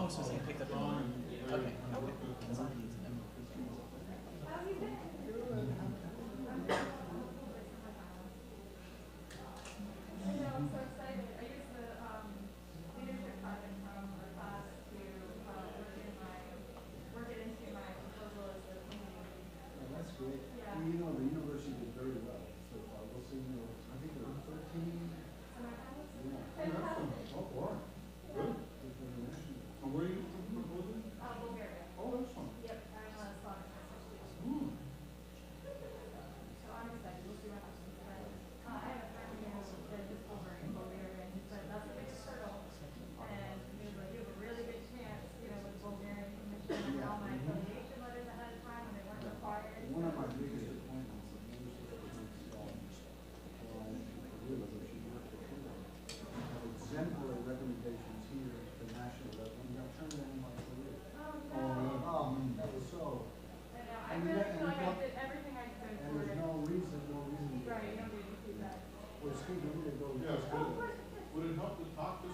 Oh, so it's gonna pick up the line. Okay. Okay. That's all I need to know. I know, I'm so excited. I used the leadership project from our class to work it into my proposal as the community lead. Oh, that's great. Yeah. Well, you know, the university did very well so far. We'll see, you know, I think there were 13. Yeah. Fantastic. Oh, boy. Good. Different national. And where are you proposing? Bulgaria. Oh, that's fun. Yep, I'm a Slavic master's student. Hmm. So I'm excited. We'll see what happens. But, I have a friend who did his over in Bulgaria, and he said that's the biggest hurdle. And he was like, you have a really good chance, you know, with the Bulgarian Commission and all my affiliation letters ahead of time when they weren't required. One of my biggest appointments of members was really what she worked for. Have exemplary recommendations here at the national level, and got turned down my career. Oh, no. That was so. I know. I really feel like I did everything I could And for there's it. no reason. Right, you don't need to do that. Well, Steve, we need to go. Yes, would it help to talk to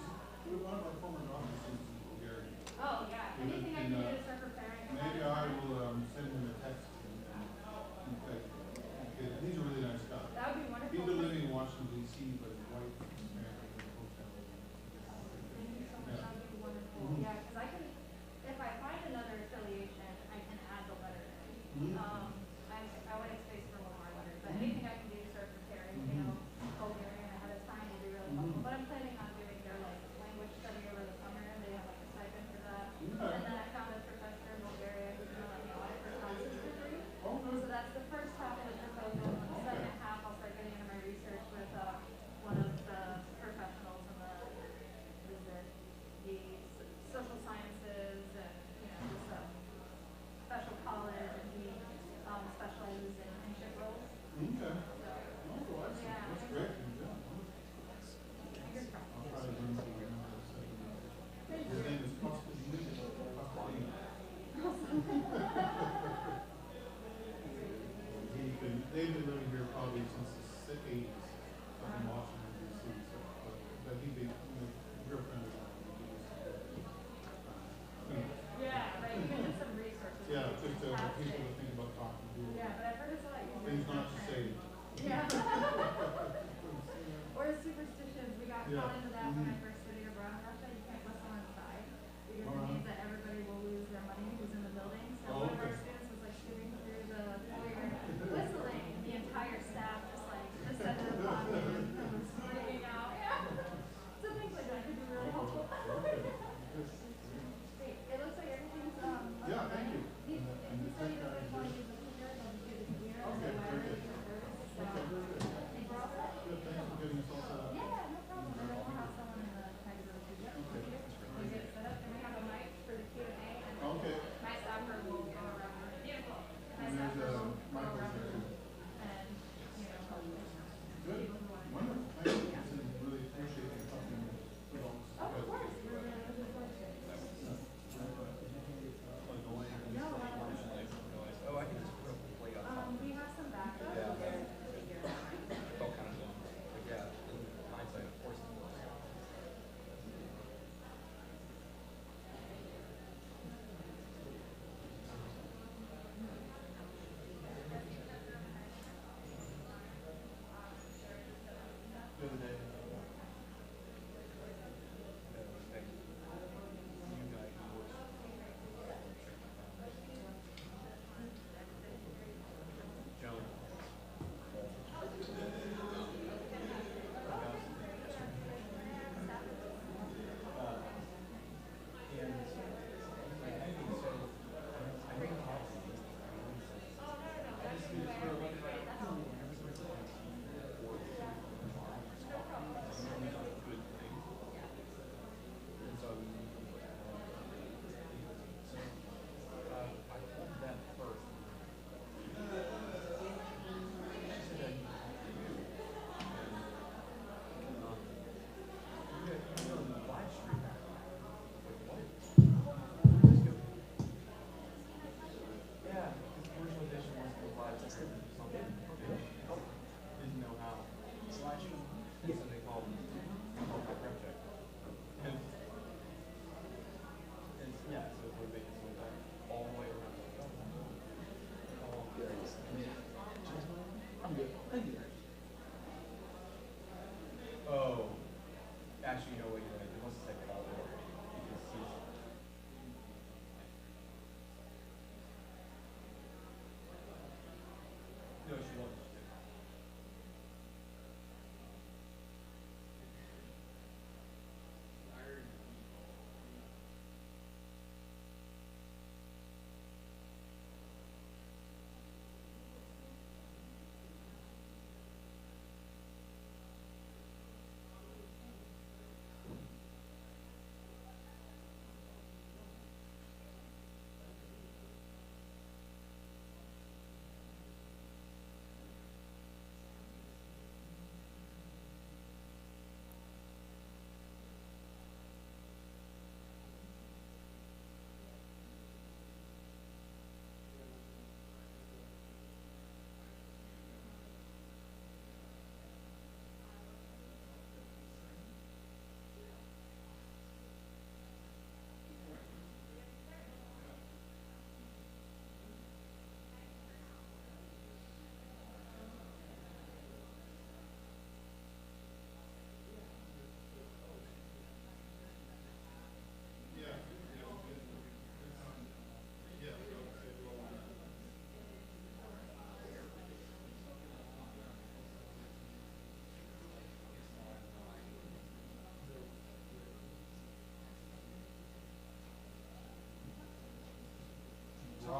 one of our former officers in Bulgaria? Oh, yeah. Anything I can do to start preparing. Maybe I will send him a text. He's a really nice guy. That would be wonderful. He's been living in Washington, D.C., but his wife is married to a hotel. Thank you so much. Yeah. That would be wonderful. Yeah, because I can, if I find another affiliation, I can add the letter. I want to space for one more letter, but anything I can do to start preparing, you know, Bulgarian ahead of time will be really helpful. But I'm planning on doing their like language study over the summer, and they have like a stipend for that. And then I found a professor in Bulgaria who's going to let me audit for classes for free. So that's the first half of the proposal. And the second half, I'll start getting into my research with one of the professionals in the social sciences and, you know, just special college, and he specializes in internship roles. Okay. So, Oh, that's, yeah, that's great. Yeah. fingers crossed. I'll try to learn some of Thank His you. name is Costelino. They've been living here probably since the 80s, up in Washington, D.C. So, but he be, real friendly. Yeah, right. You can do some research. It's Yeah, just people fantastic. to think about talking to. Yeah, but I've heard it's like Things not to say. Yeah. Or superstitions. We got Yeah. caught into that when I first studied abroad in Russia. You can't whistle inside because it means that everybody will lose their money who's in the building. So one of our students was like shooting through the foyer, whistling. The entire staff just said to the pocket and was screaming out. Yeah. So things like that could be really helpful. Great. It looks like everything's Yeah, thank you. He said he doesn't want to use the computer, he'll just use the computer. Okay, So very good. so Okay, very good. I think we're all set. Good, thanks for getting us all set up. Yeah, no problem. And then we'll have someone in the kind of computer. We get it set up, and we have a mic for the Q&A. And Okay. my staff will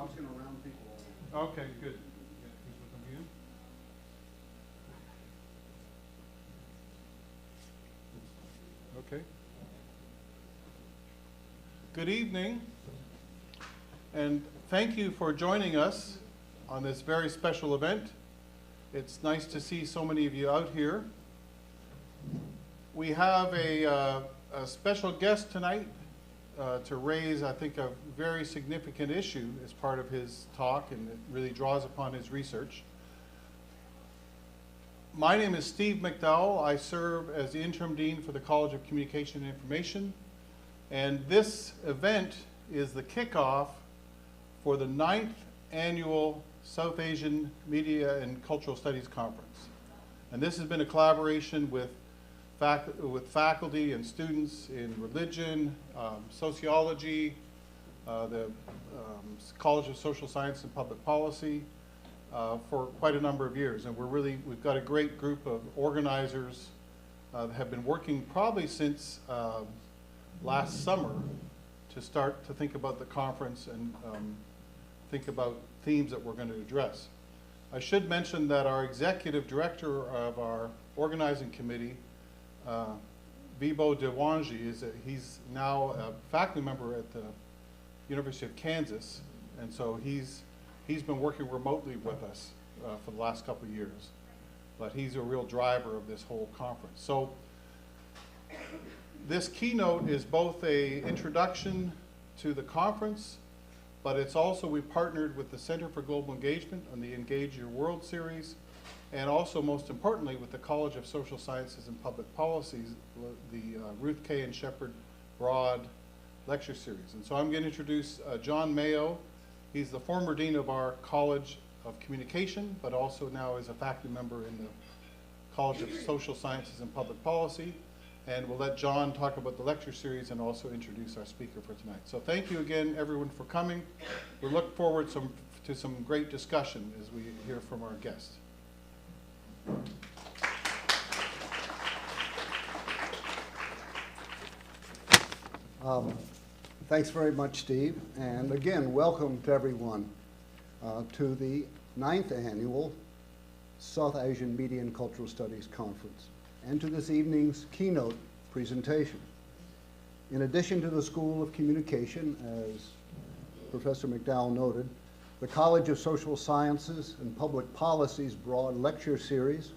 Rob's gonna round people over. Okay, good. Yeah, please welcome you. Okay. Good evening, and thank you for joining us on this very special event. It's nice to see so many of you out here. We have a special guest tonight to raise, I think, a very significant issue as part of his talk, and it really draws upon his research. My name is Steve McDowell. I serve as the interim dean for the College of Communication and Information, and this event is the kickoff for the 9th annual South Asian Media and Cultural Studies Conference. And this has been a collaboration with faculty and students in religion, sociology, the College of Social Science and Public Policy for quite a number of years. And we've got a great group of organizers that have been working probably since last summer to start to think about the conference and think about themes that we're going to address. I should mention that our executive director of our organizing committee, Vibo Dewanji, he's now a faculty member at the University of Kansas, and so he's been working remotely with us for the last couple of years, but he's a real driver of this whole conference. So this keynote is both an introduction to the conference, but it's also, we partnered with the Center for Global Engagement on the Engage Your World series, and also, most importantly, with the College of Social Sciences and Public Policies, the Ruth K. and Shepard Broad lecture series. And so I'm going to introduce John Mayo. He's the former dean of our College of Communication, but also now is a faculty member in the College of Social Sciences and Public Policy. And we'll let John talk about the lecture series and also introduce our speaker for tonight. So thank you again, everyone, for coming. We look forward to some great discussion as we hear from our guest. Thanks very much, Steve. And again, welcome to everyone to the 9th annual South Asian Media and Cultural Studies Conference, and to this evening's keynote presentation. In addition to the School of Communication, as Professor McDowell noted, the College of Social Sciences and Public Policy's broad lecture series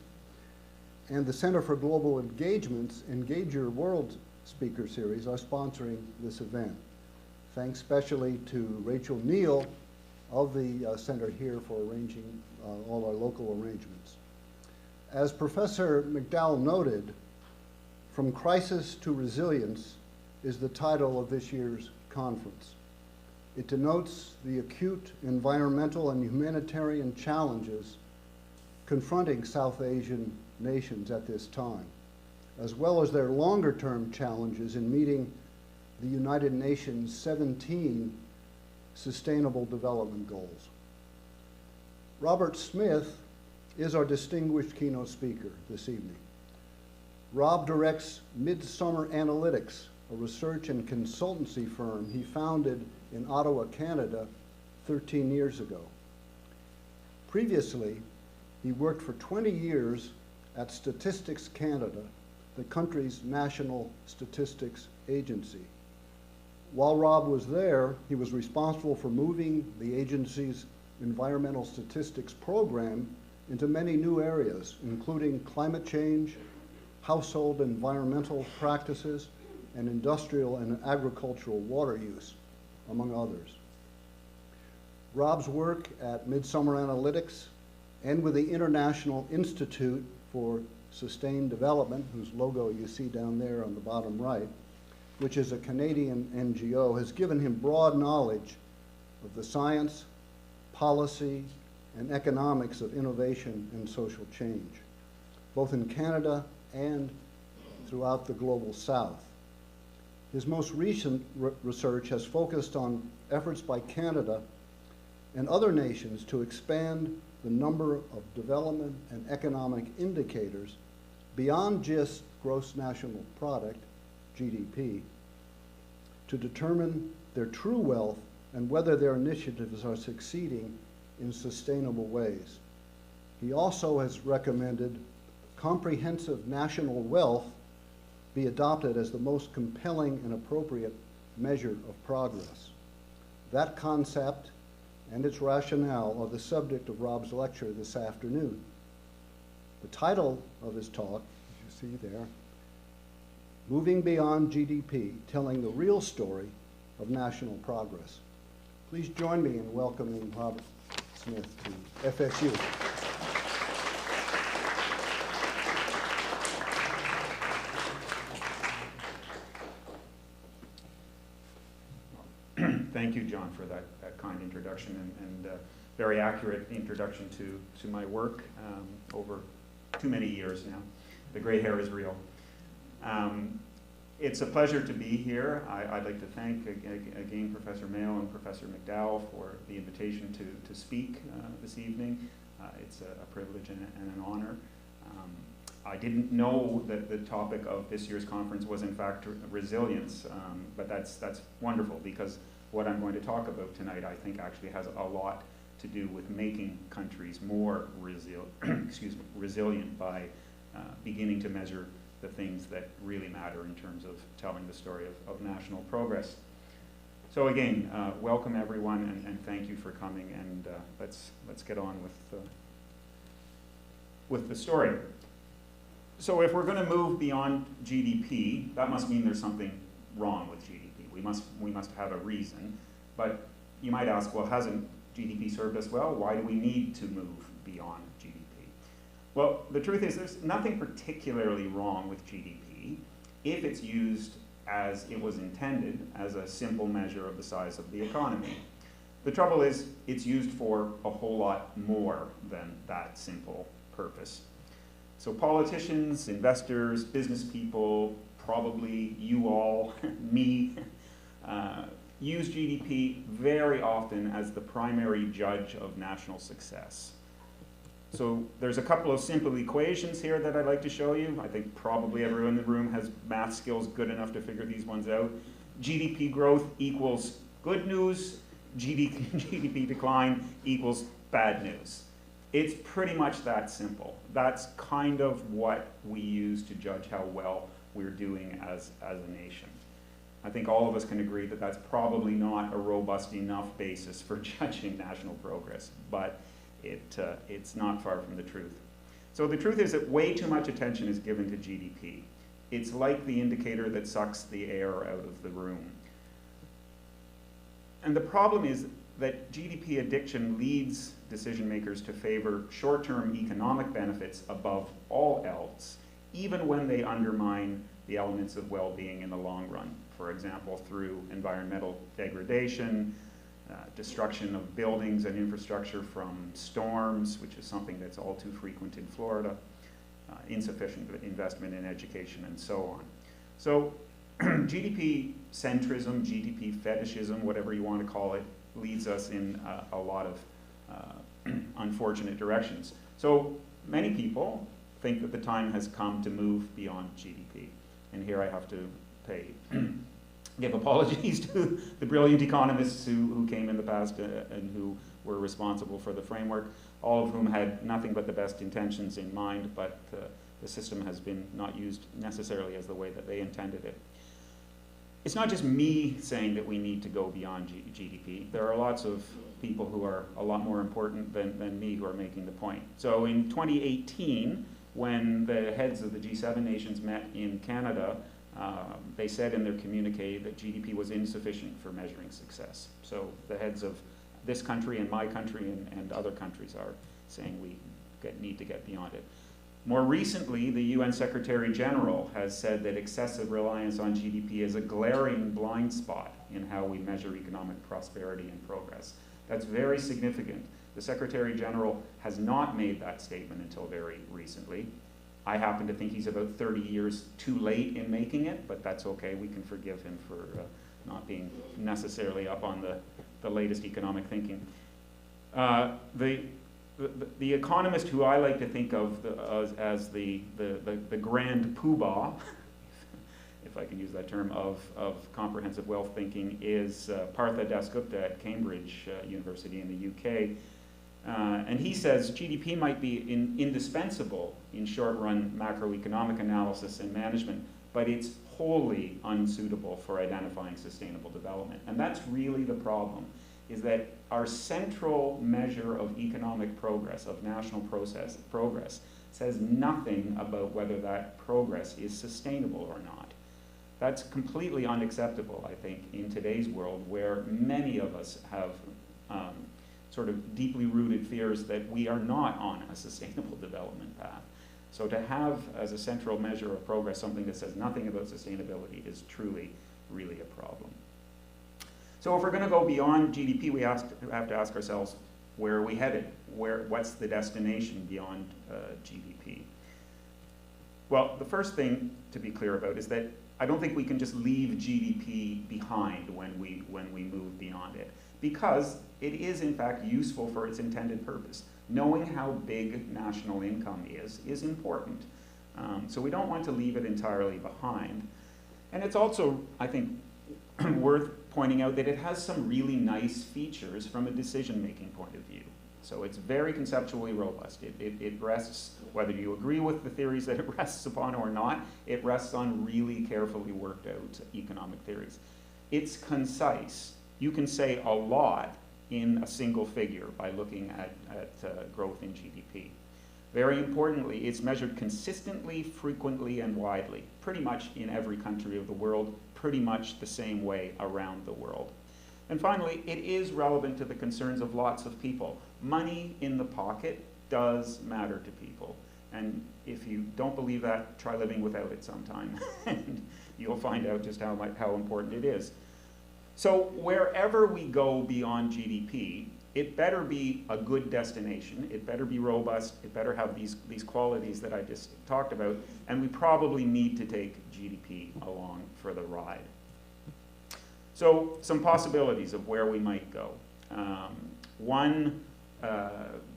and the Center for Global Engagement's Engage Your World speaker series are sponsoring this event. Thanks especially to Rachel Neal of the center here for arranging all our local arrangements. As Professor McDowell noted, From Crisis to Resilience is the title of this year's conference. It denotes the acute environmental and humanitarian challenges confronting South Asian nations at this time, as well as their longer-term challenges in meeting the United Nations 17 Sustainable Development Goals. Robert Smith is our distinguished keynote speaker this evening. Rob directs Midsummer Analytics, a research and consultancy firm he founded in Ottawa, Canada, 13 years ago. Previously, he worked for 20 years at Statistics Canada, the country's national statistics agency. While Rob was there, he was responsible for moving the agency's environmental statistics program into many new areas, including climate change, household environmental practices, and industrial and agricultural water use, among others. Rob's work at Midsummer Analytics and with the International Institute for Sustained Development, whose logo you see down there on the bottom right, which is a Canadian NGO, has given him broad knowledge of the science, policy, and economics of innovation and social change, both in Canada and throughout the global South. His most recent research has focused on efforts by Canada and other nations to expand the number of development and economic indicators beyond just gross national product, GDP, to determine their true wealth and whether their initiatives are succeeding in sustainable ways. He also has recommended comprehensive national wealth be adopted as the most compelling and appropriate measure of progress. That concept and its rationale are the subject of Rob's lecture this afternoon. The title of his talk, as you see there, Moving Beyond GDP, Telling the Real Story of National Progress. Please join me in welcoming Robert Smith to FSU. Thank you, John, for that kind introduction and very accurate introduction to my work over too many years now. The gray hair is real. It's a pleasure to be here. I'd like to thank again Professor Mayo and Professor McDowell for the invitation to speak this evening. It's a privilege and an honor. I didn't know that the topic of this year's conference was in fact resilience, but that's wonderful, because what I'm going to talk about tonight I think actually has a lot to do with making countries more resilient by beginning to measure the things that really matter in terms of telling the story of national progress. So again, welcome everyone, and thank you for coming, and let's get on with the story. So if we're going to move beyond GDP, that must mean there's something wrong with GDP. We must have a reason. But you might ask, well, hasn't GDP served us well? Why do we need to move beyond GDP? Well, the truth is there's nothing particularly wrong with GDP if it's used as it was intended, as a simple measure of the size of the economy. The trouble is it's used for a whole lot more than that simple purpose. So politicians, investors, business people, probably you all, me, use GDP very often as the primary judge of national success. So there's a couple of simple equations here that I'd like to show you. I think probably everyone in the room has math skills good enough to figure these ones out. GDP growth equals good news, GDP decline equals bad news. It's pretty much that simple. That's kind of what we use to judge how well we're doing as a nation. I think all of us can agree that that's probably not a robust enough basis for judging national progress, but it's not far from the truth. So the truth is that way too much attention is given to GDP. It's like the indicator that sucks the air out of the room. And the problem is that GDP addiction leads decision makers to favor short-term economic benefits above all else, even when they undermine the elements of well-being in the long run. For example, through environmental degradation, destruction of buildings and infrastructure from storms, which is something that's all too frequent in Florida, insufficient investment in education, and so on. So GDP centrism, GDP fetishism, whatever you want to call it, leads us in a lot of unfortunate directions. So many people think that the time has come to move beyond GDP. And here I have to give apologies to the brilliant economists who came in the past and who were responsible for the framework, all of whom had nothing but the best intentions in mind, but the system has been not used necessarily as the way that they intended it. It's not just me saying that we need to go beyond GDP. There are lots of people who are a lot more important than me who are making the point. So in 2018, when the heads of the G7 nations met in Canada, they said in their communique that GDP was insufficient for measuring success. So the heads of this country and my country and other countries are saying we need to get beyond it. More recently, the UN Secretary General has said that excessive reliance on GDP is a glaring blind spot in how we measure economic prosperity and progress. That's very significant. The Secretary General has not made that statement until very recently. I happen to think he's about 30 years too late in making it, but that's okay. We can forgive him for not being necessarily up on the latest economic thinking. The economist who I like to think of as the grand poobah if I can use that term, of comprehensive wealth thinking is Partha Dasgupta at Cambridge University in the UK. And he says GDP might be indispensable in short-run macroeconomic analysis and management, but it's wholly unsuitable for identifying sustainable development. And that's really the problem, is that our central measure of economic progress, of national progress, says nothing about whether that progress is sustainable or not. That's completely unacceptable, I think, in today's world, where many of us have sort of deeply rooted fears that we are not on a sustainable development path. So to have as a central measure of progress something that says nothing about sustainability is truly, really a problem. So if we're going to go beyond GDP, we have to ask ourselves, where are we headed? What's the destination beyond GDP? Well, the first thing to be clear about is that I don't think we can just leave GDP behind when we move beyond it, because it is in fact useful for its intended purpose. Knowing how big national income is important. So we don't want to leave it entirely behind. And it's also, I think, worth pointing out that it has some really nice features from a decision-making point of view. So it's very conceptually robust. It rests, whether you agree with the theories that it rests upon or not, it rests on really carefully worked out economic theories. It's concise. You can say a lot in a single figure by looking at growth in GDP. Very importantly, it's measured consistently, frequently, and widely, pretty much in every country of the world, pretty much the same way around the world. And finally, it is relevant to the concerns of lots of people. Money in the pocket does matter to people. And if you don't believe that, try living without it sometime, and you'll find out just how important it is. So wherever we go beyond GDP, it better be a good destination, it better be robust, it better have these qualities that I just talked about, and we probably need to take GDP along for the ride. So some possibilities of where we might go. One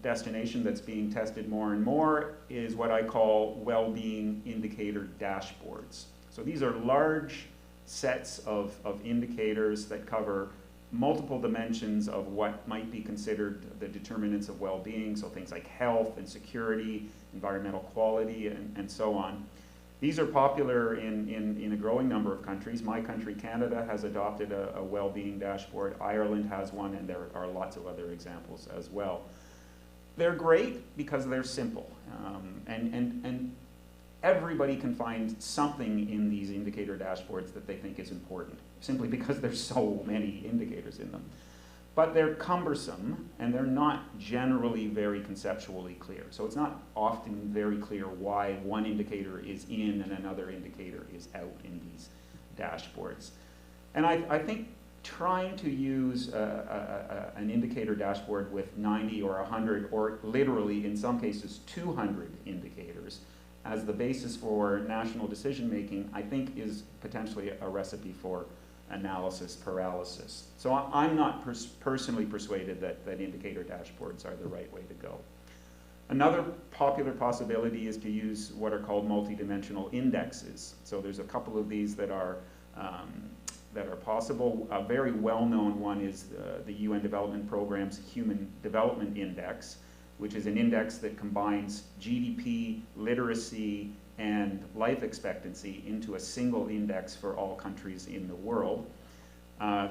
destination that's being tested more and more is what I call well-being indicator dashboards. So these are large sets of indicators that cover multiple dimensions of what might be considered the determinants of well-being, so things like health and security, environmental quality, and so on. These are popular in a growing number of countries. My country, Canada, has adopted a well-being dashboard. Ireland has one, and there are lots of other examples as well. They're great because they're simple, and everybody can find something in these indicator dashboards that they think is important, simply because there's so many indicators in them. But they're cumbersome, and they're not generally very conceptually clear. So it's not often very clear why one indicator is in and another indicator is out in these dashboards. And I think trying to use an indicator dashboard with 90 or 100, or literally in some cases 200 indicators as the basis for national decision making, I think is potentially a recipe for analysis paralysis. So I'm not personally persuaded that indicator dashboards are the right way to go. Another popular possibility is to use what are called multidimensional indexes. So there's a couple of these that are possible. A very well-known one is the UN Development Programme's Human Development Index, which is an index that combines GDP, literacy, and life expectancy into a single index for all countries in the world.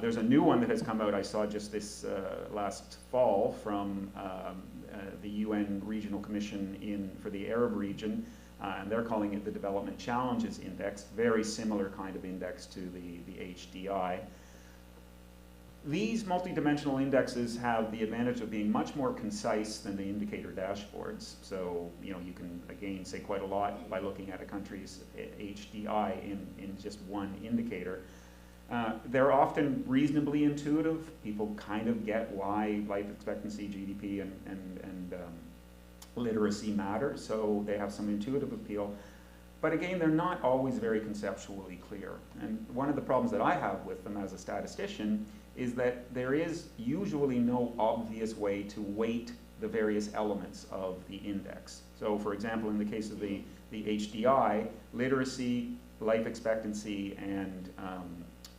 There's a new one that has come out, I saw just this last fall, from the UN Regional Commission for the Arab region, and they're calling it the Development Challenges Index, very similar kind of index to the HDI. These multidimensional indexes have the advantage of being much more concise than the indicator dashboards. So, you can again say quite a lot by looking at a country's HDI in just one indicator. They're often reasonably intuitive. People kind of get why life expectancy, GDP, and literacy matter, so they have some intuitive appeal. But again, they're not always very conceptually clear. And one of the problems that I have with them as a statistician is that there is usually no obvious way to weight the various elements of the index. So for example, in the case of the HDI, literacy life expectancy and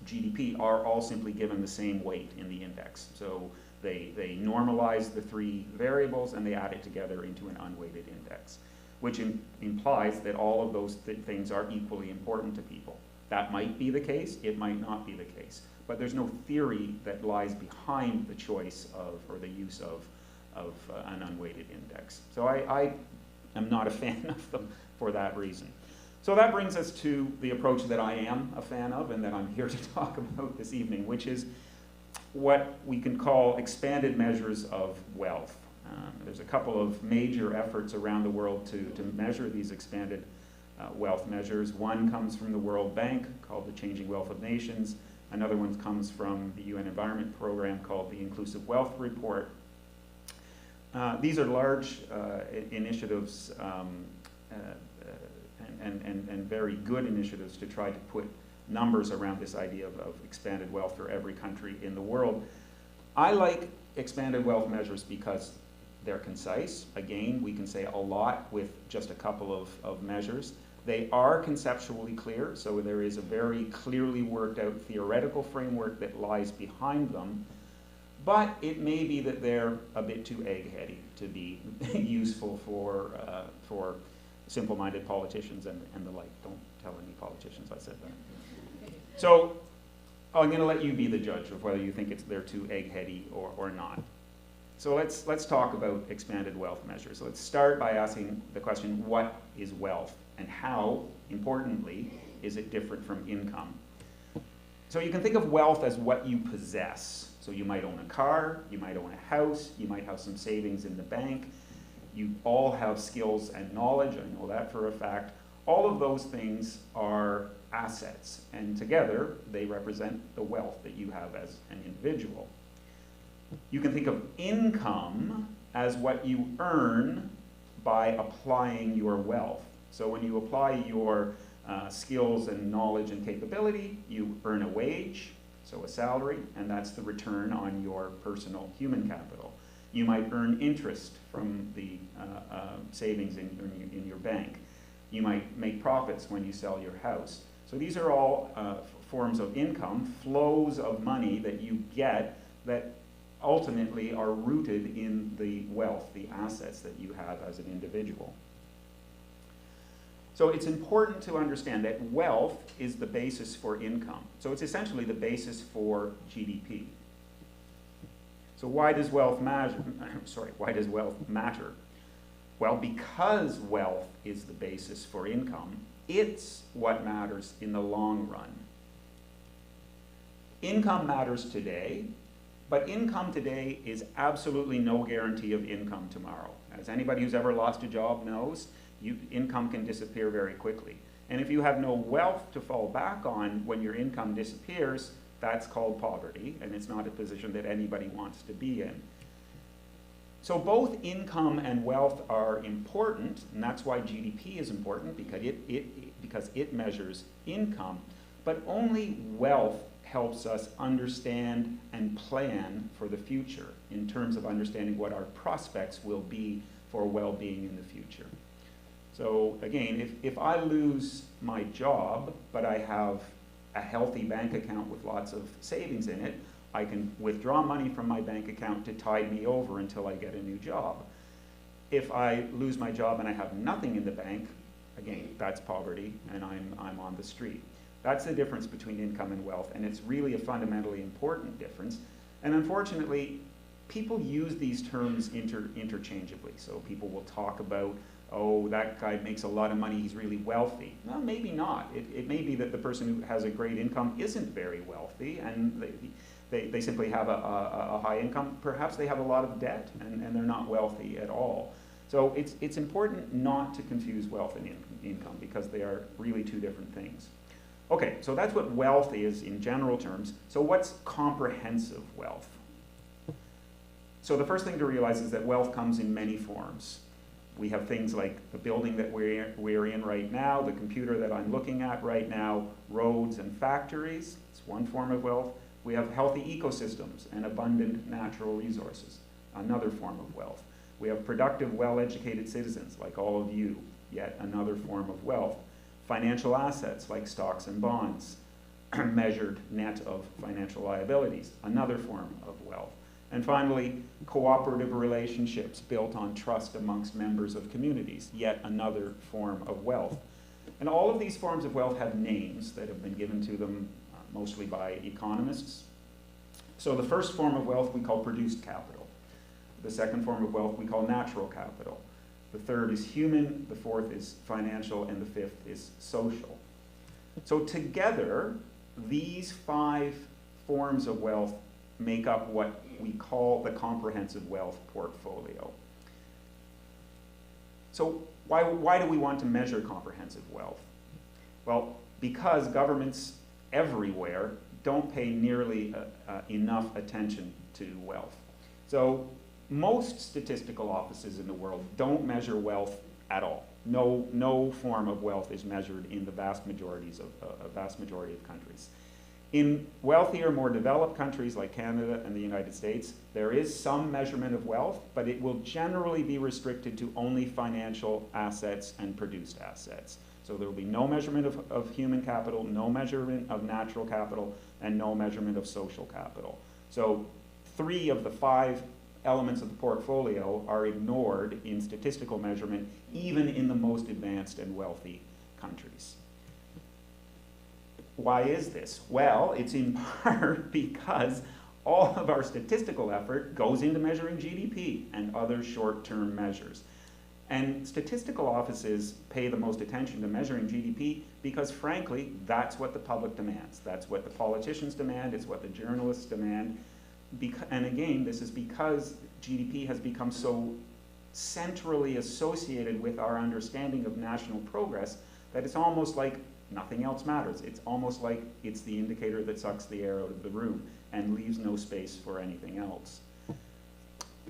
GDP are all simply given the same weight in the index. So they normalize the three variables and they add it together into an unweighted index, which implies that all of those things are equally important to people. That might be the case, it might not be the case. But there's no theory that lies behind the choice of, or the use of an unweighted index. So I am not a fan of them for that reason. So that brings us to the approach that I am a fan of and that I'm here to talk about this evening, which is what we can call expanded measures of wealth. There's a couple of major efforts around the world to measure these expanded wealth measures. One comes from the World Bank, called the Changing Wealth of Nations. Another one comes from the UN Environment Program, called the Inclusive Wealth Report. These are large initiatives and very good initiatives to try to put numbers around this idea of expanded wealth for every country in the world. I like expanded wealth measures because they're concise. Again, we can say a lot with just a couple of measures. They are conceptually clear, so there is a very clearly worked out theoretical framework that lies behind them, but it may be that they're a bit too egg-heady to be useful for simple-minded politicians and the like. Don't tell any politicians I said that. So I'm going to let you be the judge of whether you think they're too egg-heady or not. So let's talk about expanded wealth measures. So let's start by asking the question, what is wealth? And how, importantly, is it different from income? So you can think of wealth as what you possess. So you might own a car, you might own a house, you might have some savings in the bank. You all have skills and knowledge, I know that for a fact. All of those things are assets, and together they represent the wealth that you have as an individual. You can think of income as what you earn by applying your wealth. So when you apply your skills and knowledge and capability, you earn a wage, so a salary, and that's the return on your personal human capital. You might earn interest from the savings in your bank. You might make profits when you sell your house. So these are all forms of income, flows of money that you get that ultimately are rooted in the wealth, the assets that you have as an individual. So it's important to understand that wealth is the basis for income. So it's essentially the basis for GDP. So why does wealth matter? Why does wealth matter? Well, because wealth is the basis for income, it's what matters in the long run. Income matters today, but income today is absolutely no guarantee of income tomorrow. As anybody who's ever lost a job knows, income can disappear very quickly. And if you have no wealth to fall back on when your income disappears, that's called poverty, and it's not a position that anybody wants to be in. So both income and wealth are important, and that's why GDP is important, because it measures income, but only wealth helps us understand and plan for the future in terms of understanding what our prospects will be for well-being in the future. So again, if I lose my job, but I have a healthy bank account with lots of savings in it, I can withdraw money from my bank account to tide me over until I get a new job. If I lose my job and I have nothing in the bank, again, that's poverty, and I'm on the street. That's the difference between income and wealth, and it's really a fundamentally important difference. And unfortunately, people use these terms interchangeably. So people will talk about, oh, that guy makes a lot of money, he's really wealthy. Well, maybe not. It may be that the person who has a great income isn't very wealthy, and they simply have a high income. Perhaps they have a lot of debt, and they're not wealthy at all. So it's important not to confuse wealth and income, because they are really two different things. Okay, so that's what wealth is in general terms. So what's comprehensive wealth? So the first thing to realize is that wealth comes in many forms. We have things like the building that we're in right now, the computer that I'm looking at right now, roads and factories. It's one form of wealth. We have healthy ecosystems and abundant natural resources, another form of wealth. We have productive, well-educated citizens like all of you, yet another form of wealth. financial assets like stocks and bonds, measured net of financial liabilities, another form of wealth. And finally, cooperative relationships built on trust amongst members of communities, yet another form of wealth. And all of these forms of wealth have names that have been given to them mostly by economists. So the first form of wealth we call produced capital. The second form of wealth we call natural capital. The third is human, the fourth is financial, and the fifth is social. So together, these 5 forms of wealth make up what we call the comprehensive wealth portfolio. So why do we want to measure comprehensive wealth? Well, because governments everywhere don't pay nearly enough attention to wealth. So most statistical offices in the world don't measure wealth at all. No form of wealth is measured in the vast majority of countries. In wealthier, more developed countries like Canada and the United States, there is some measurement of wealth, but it will generally be restricted to only financial assets and produced assets. So there will be no measurement of human capital, no measurement of natural capital, and no measurement of social capital. So 3 of the 5 elements of the portfolio are ignored in statistical measurement, even in the most advanced and wealthy countries. Why is this? Well, it's in part because all of our statistical effort goes into measuring GDP and other short-term measures. And statistical offices pay the most attention to measuring GDP because, frankly, that's what the public demands. That's what the politicians demand. It's what the journalists demand. And again, this is because GDP has become so centrally associated with our understanding of national progress that it's almost like nothing else matters. It's almost like it's the indicator that sucks the air out of the room and leaves no space for anything else.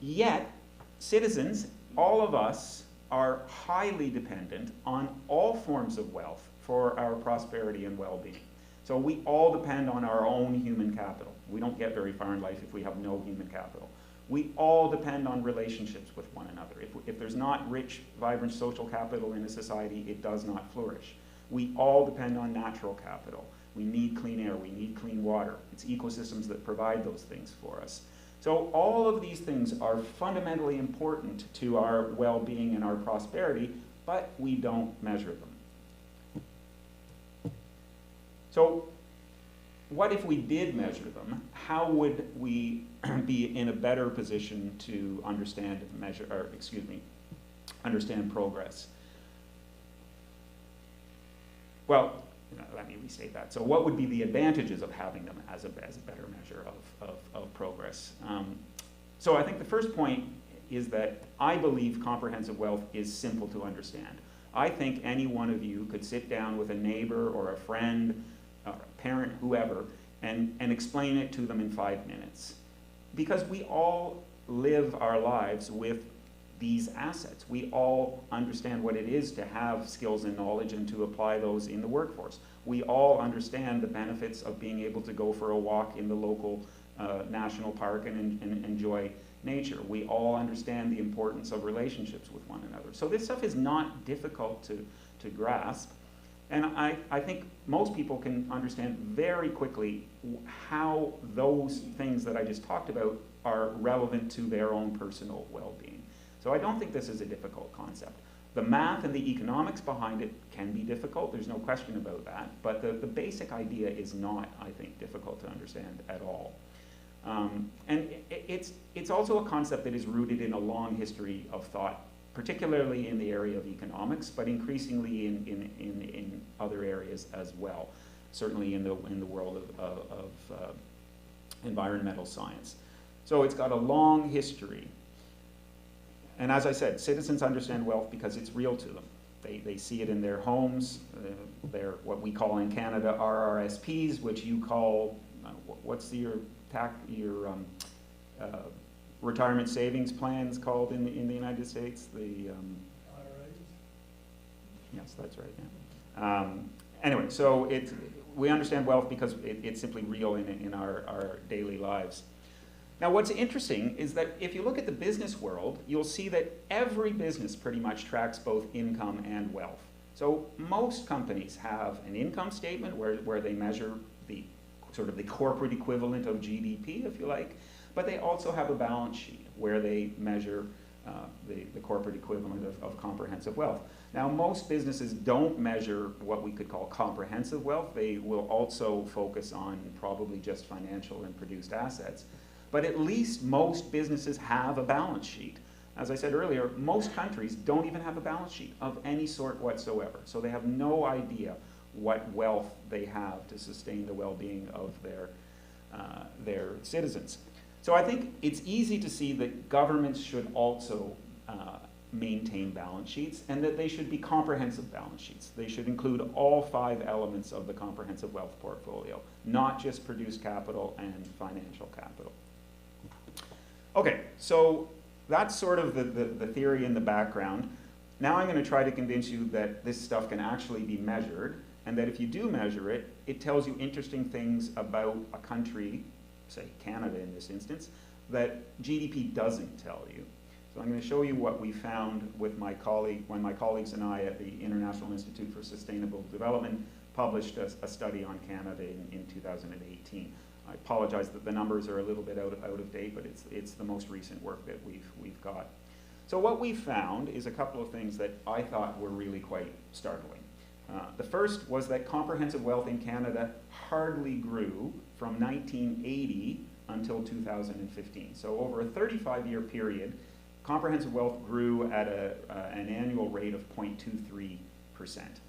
Yet, citizens, all of us, are highly dependent on all forms of wealth for our prosperity and well-being. So we all depend on our own human capital. We don't get very far in life if we have no human capital. We all depend on relationships with one another. If there's not rich, vibrant social capital in a society, it does not flourish. We all depend on natural capital. We need clean air, we need clean water. It's ecosystems that provide those things for us. So all of these things are fundamentally important to our well-being and our prosperity, but we don't measure them. So what if we did measure them? How would we be in a better position to understand understand progress? Well, let me restate that. So what would be the advantages of having them as a better measure of progress? So I think the first point is that I believe comprehensive wealth is simple to understand. I think any one of you could sit down with a neighbor or a friend, or a parent, whoever, and explain it to them in 5 minutes. Because we all live our lives with these assets. We all understand what it is to have skills and knowledge and to apply those in the workforce. We all understand the benefits of being able to go for a walk in the local national park and enjoy nature. We all understand the importance of relationships with one another. So this stuff is not difficult to grasp. And I think most people can understand very quickly how those things that I just talked about are relevant to their own personal well-being. So I don't think this is a difficult concept. The math and the economics behind it can be difficult, there's no question about that, but the basic idea is not, I think, difficult to understand at all. And it's also a concept that is rooted in a long history of thought, particularly in the area of economics, but increasingly in other areas as well, certainly in the world of environmental science. So it's got a long history. And as I said, citizens understand wealth because it's real to them. They see it in their homes. They're what we call in Canada RRSPs, which you call, what's your retirement savings plans called in the United States? The IRAs? Yes, that's right. Yeah. Anyway, so we understand wealth because it's simply real in our daily lives. Now, what's interesting is that if you look at the business world, you'll see that every business pretty much tracks both income and wealth. So most companies have an income statement where they measure the sort of the corporate equivalent of GDP, if you like, but they also have a balance sheet where they measure the corporate equivalent of comprehensive wealth. Now, most businesses don't measure what we could call comprehensive wealth. They will also focus on probably just financial and produced assets. But at least most businesses have a balance sheet. As I said earlier, most countries don't even have a balance sheet of any sort whatsoever. So they have no idea what wealth they have to sustain the well-being of their citizens. So I think it's easy to see that governments should also maintain balance sheets, and that they should be comprehensive balance sheets. They should include all 5 elements of the comprehensive wealth portfolio, not just produced capital and financial capital. Okay, so that's sort of the theory in the background. Now I'm going to try to convince you that this stuff can actually be measured, and that if you do measure it, it tells you interesting things about a country, say Canada in this instance, that GDP doesn't tell you. So I'm going to show you what we found with my colleagues and I at the International Institute for Sustainable Development published a study on Canada in 2018. I apologize that the numbers are a little bit out of date, but it's the most recent work that we've got. So what we found is a couple of things that I thought were really quite startling. The first was that comprehensive wealth in Canada hardly grew from 1980 until 2015. So over a 35-year period, comprehensive wealth grew at an annual rate of 0.23%.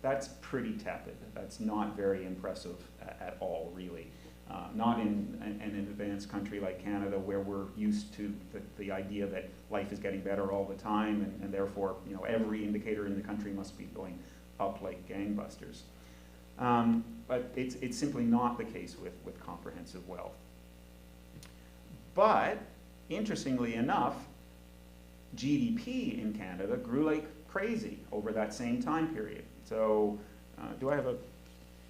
That's pretty tepid. That's not very impressive at all, really. Not in an advanced country like Canada, where we're used to the idea that life is getting better all the time, and therefore, you know, every indicator in the country must be going up like gangbusters. But it's simply not the case with comprehensive wealth. But interestingly enough, GDP in Canada grew like crazy over that same time period. So, do I have a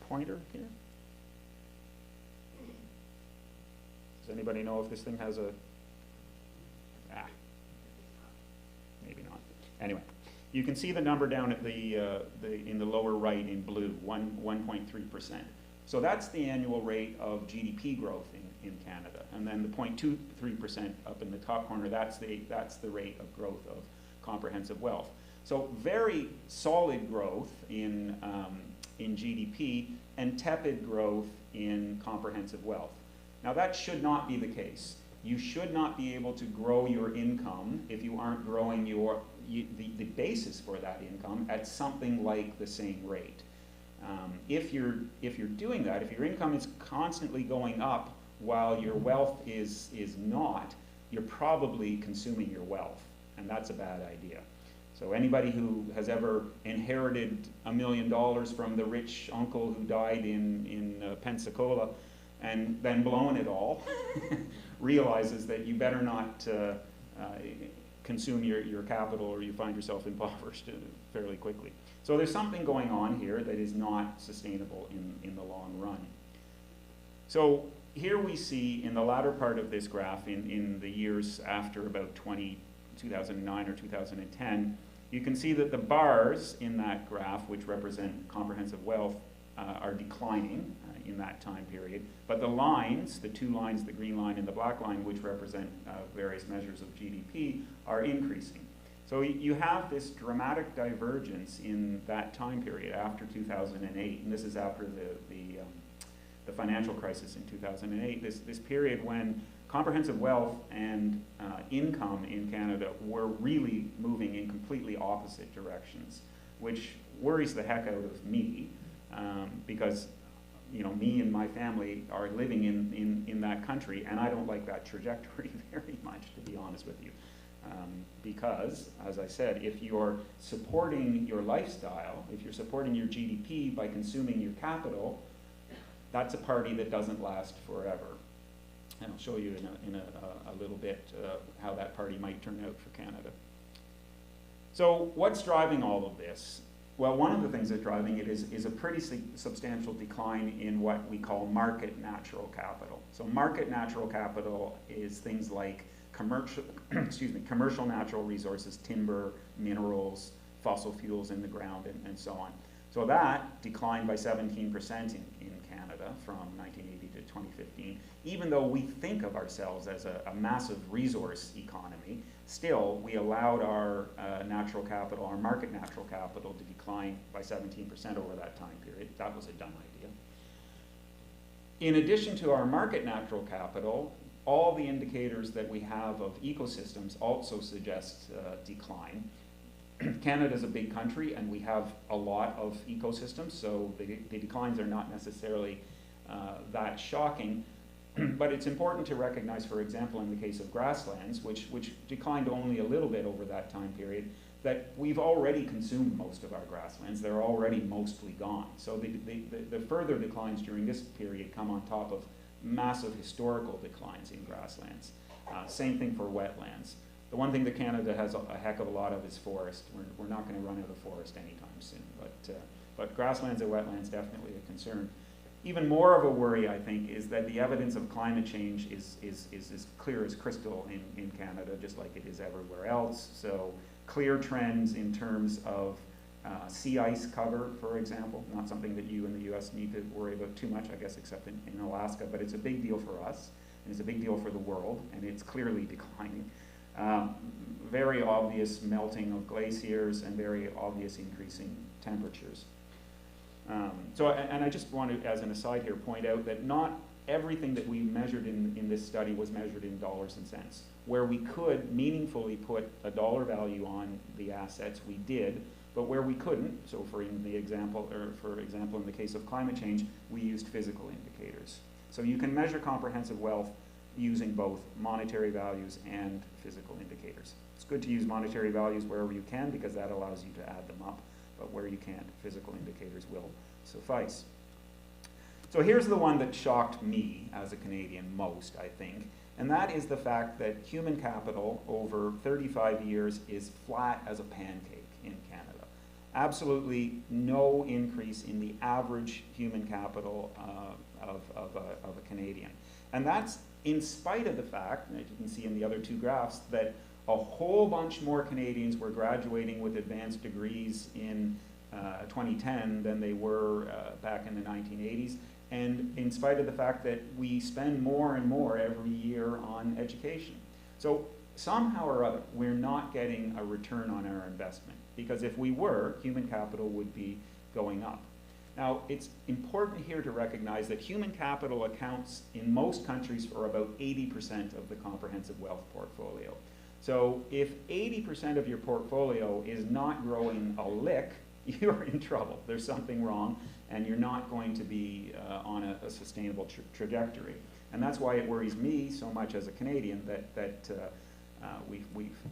pointer here? Does anybody know if this thing has a, maybe not. Anyway, you can see the number down at in the lower right in blue, 1.3%. So that's the annual rate of GDP growth in Canada. And then the 0.23% up in the top corner, that's the rate of growth of comprehensive wealth. So very solid growth in GDP and tepid growth in comprehensive wealth. Now that should not be the case. You should not be able to grow your income if you aren't growing the basis for that income at something like the same rate. If you're doing that, if your income is constantly going up while your wealth is not, you're probably consuming your wealth, and that's a bad idea. So anybody who has ever inherited $1 million from the rich uncle who died in Pensacola and then blown it all realizes that you better not consume your capital, or you find yourself impoverished fairly quickly. So there's something going on here that is not sustainable in the long run. So here we see in the latter part of this graph, in the years after about 2009 or 2010, you can see that the bars in that graph, which represent comprehensive wealth, are declining in that time period. But the lines, the two lines, the green line and the black line, which represent various measures of GDP, are increasing. So you have this dramatic divergence in that time period after 2008, and this is after the financial crisis in 2008, this period when comprehensive wealth and income in Canada were really moving in completely opposite directions, which worries the heck out of me, because me and my family are living in that country, and I don't like that trajectory very much, to be honest with you. Because, as I said, if you're supporting your lifestyle, if you're supporting your GDP by consuming your capital, that's a party that doesn't last forever. And I'll show you in a little bit how that party might turn out for Canada. So what's driving all of this? Well, one of the things that's driving it is a pretty substantial decline in what we call market natural capital. So market natural capital is things like commercial natural resources, timber, minerals, fossil fuels in the ground and so on. So that declined by 17% in Canada from 1980 to 2015. Even though we think of ourselves as a massive resource economy, still we allowed our natural capital, our market natural capital, to decline by 17% over that time period. That was a dumb idea. In addition to our market natural capital, all the indicators that we have of ecosystems also suggest decline. Canada's a big country and we have a lot of ecosystems, so the declines are not necessarily that shocking. But it's important to recognize, for example, in the case of grasslands, which declined only a little bit over that time period, that we've already consumed most of our grasslands. They're already mostly gone. So the further declines during this period come on top of massive historical declines in grasslands. Same thing for wetlands. The one thing that Canada has a heck of a lot of is forest. We're not going to run out of forest anytime soon, but grasslands and wetlands definitely a concern. Even more of a worry, I think, is that the evidence of climate change is as clear as crystal in Canada, just like it is everywhere else. So clear trends in terms of sea ice cover, for example, not something that you in the US need to worry about too much, I guess, except in Alaska, but it's a big deal for us, and it's a big deal for the world, and it's clearly declining. Very obvious melting of glaciers and very obvious increasing temperatures. And I just want to, as an aside here, point out that not everything that we measured in this study was measured in dollars and cents. Where we could meaningfully put a dollar value on the assets, we did, but where we couldn't, so for example, in the case of climate change, we used physical indicators. So you can measure comprehensive wealth using both monetary values and physical indicators. It's good to use monetary values wherever you can because that allows you to add them up, but where you can't, physical indicators will suffice. So here's the one that shocked me as a Canadian most, I think, and that is the fact that human capital over 35 years is flat as a pancake in Canada. Absolutely no increase in the average human capital of a Canadian. And that's in spite of the fact, as you can see in the other two graphs, that a whole bunch more Canadians were graduating with advanced degrees in 2010 than they were back in the 1980s. And in spite of the fact that we spend more and more every year on education. So somehow or other, we're not getting a return on our investment. Because if we were, human capital would be going up. Now, it's important here to recognize that human capital accounts in most countries for about 80% of the comprehensive wealth portfolio. So if 80% of your portfolio is not growing a lick, you're in trouble. There's something wrong, and you're not going to be on a sustainable trajectory. And that's why it worries me so much as a Canadian that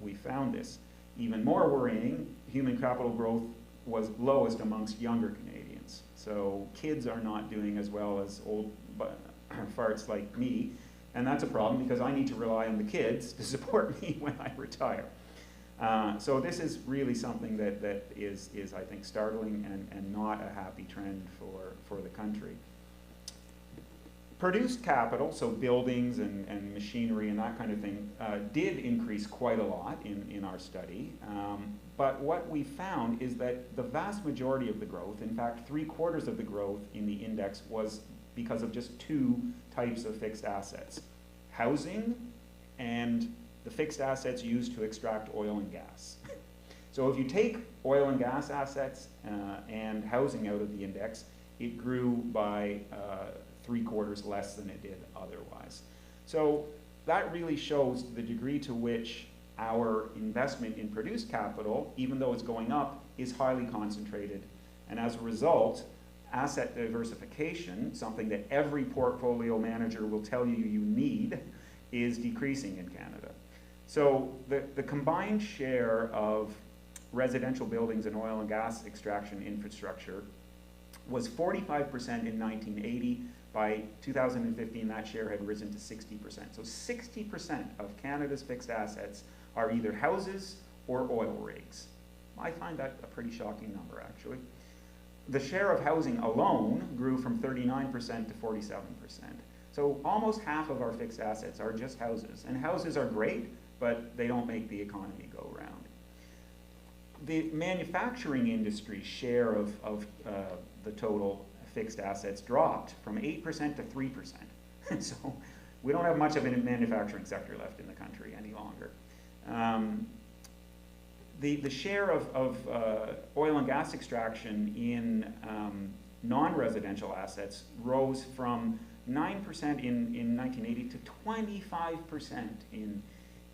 we found this. Even more worrying, human capital growth was lowest amongst younger Canadians. So kids are not doing as well as old farts like me, and that's a problem because I need to rely on the kids to support me when I retire. So this is really something that is I think, startling and not a happy trend for the country. Produced capital, so buildings and machinery and that kind of thing, did increase quite a lot in our study. But what we found is that the vast majority of the growth, in fact 3/4 of the growth in the index, was because of just two types of fixed assets: housing and the fixed assets used to extract oil and gas. So if you take oil and gas assets and housing out of the index, it grew by 3/4 less than it did otherwise. So that really shows the degree to which our investment in produced capital, even though it's going up, is highly concentrated. And as a result, asset diversification, something that every portfolio manager will tell you you need, is decreasing in Canada. So the combined share of residential buildings and oil and gas extraction infrastructure was 45% in 1980. By 2015, that share had risen to 60%. So 60% of Canada's fixed assets are either houses or oil rigs. I find that a pretty shocking number, actually. The share of housing alone grew from 39% to 47%. So almost half of our fixed assets are just houses. And houses are great, but they don't make the economy go round. the manufacturing industry's share of the total fixed assets dropped from 8% to 3%. So we don't have much of a manufacturing sector left in the country any longer. The share of oil and gas extraction in non-residential assets rose from 9% in 1980 to 25% in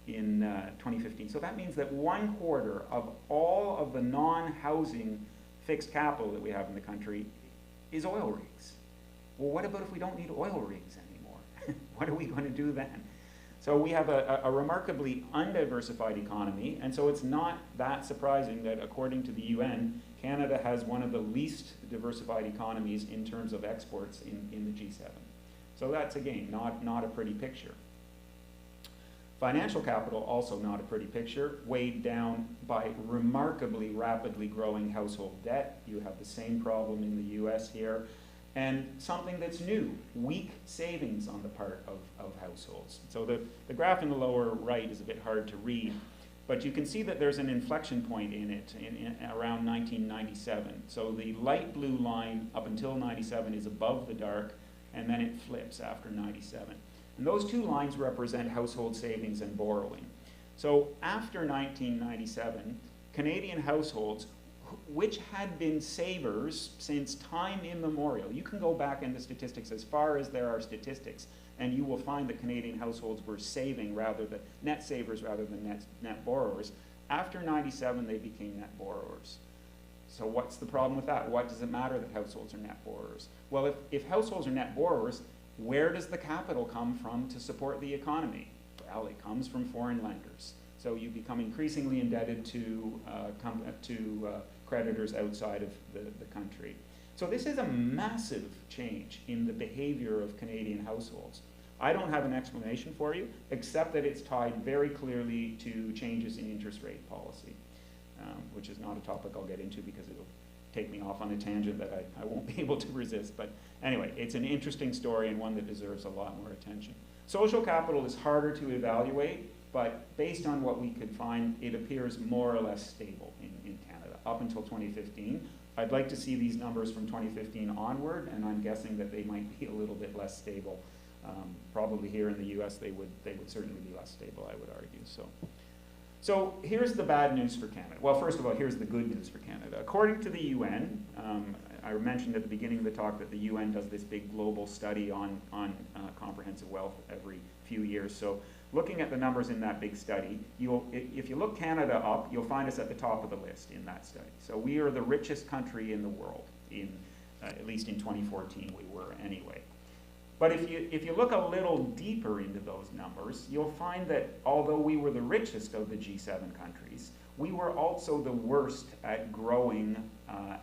2015. So that means that 1/4 of all of the non-housing fixed capital that we have in the country is oil rigs. Well, what about if we don't need oil rigs anymore? What are we going to do then? So we have a remarkably undiversified economy, and so it's not that surprising that, according to the UN, Canada has one of the least diversified economies in terms of exports in the G7. So that's, again, not a pretty picture. Financial capital, also not a pretty picture, weighed down by remarkably rapidly growing household debt. You have the same problem in the US here. And something that's new, weak savings on the part of households. So the graph in the lower right is a bit hard to read, but you can see that there's an inflection point in it around 1997. So the light blue line up until 97 is above the dark, and then it flips after 97. And those two lines represent household savings and borrowing. So after 1997, Canadian households, which had been savers since time immemorial. You can go back in the statistics as far as there are statistics, and you will find that Canadian households were saving rather than net savers rather than net borrowers. After 97, they became net borrowers. So what's the problem with that? What does it matter that households are net borrowers? Well, if households are net borrowers, where does the capital come from to support the economy? Well, it comes from foreign lenders. So you become increasingly indebted to creditors outside of the country. So this is a massive change in the behavior of Canadian households. I don't have an explanation for you, except that it's tied very clearly to changes in interest rate policy, which is not a topic I'll get into because it'll take me off on a tangent that I won't be able to resist. But anyway, it's an interesting story and one that deserves a lot more attention. Social capital is harder to evaluate, but based on what we could find, it appears more or less stable in Canada up until 2015. I'd like to see these numbers from 2015 onward, and I'm guessing that they might be a little bit less stable. Probably here in the US, they would certainly be less stable, I would argue. So here's the bad news for Canada. Well, first of all, here's the good news for Canada. According to the UN, I mentioned at the beginning of the talk that the UN does this big global study on comprehensive wealth every few years. So looking at the numbers in that big study, if you look Canada up, you'll find us at the top of the list in that study. So we are the richest country in the world, at least in 2014 we were anyway. But if you look a little deeper into those numbers, you'll find that although we were the richest of the G7 countries, we were also the worst at growing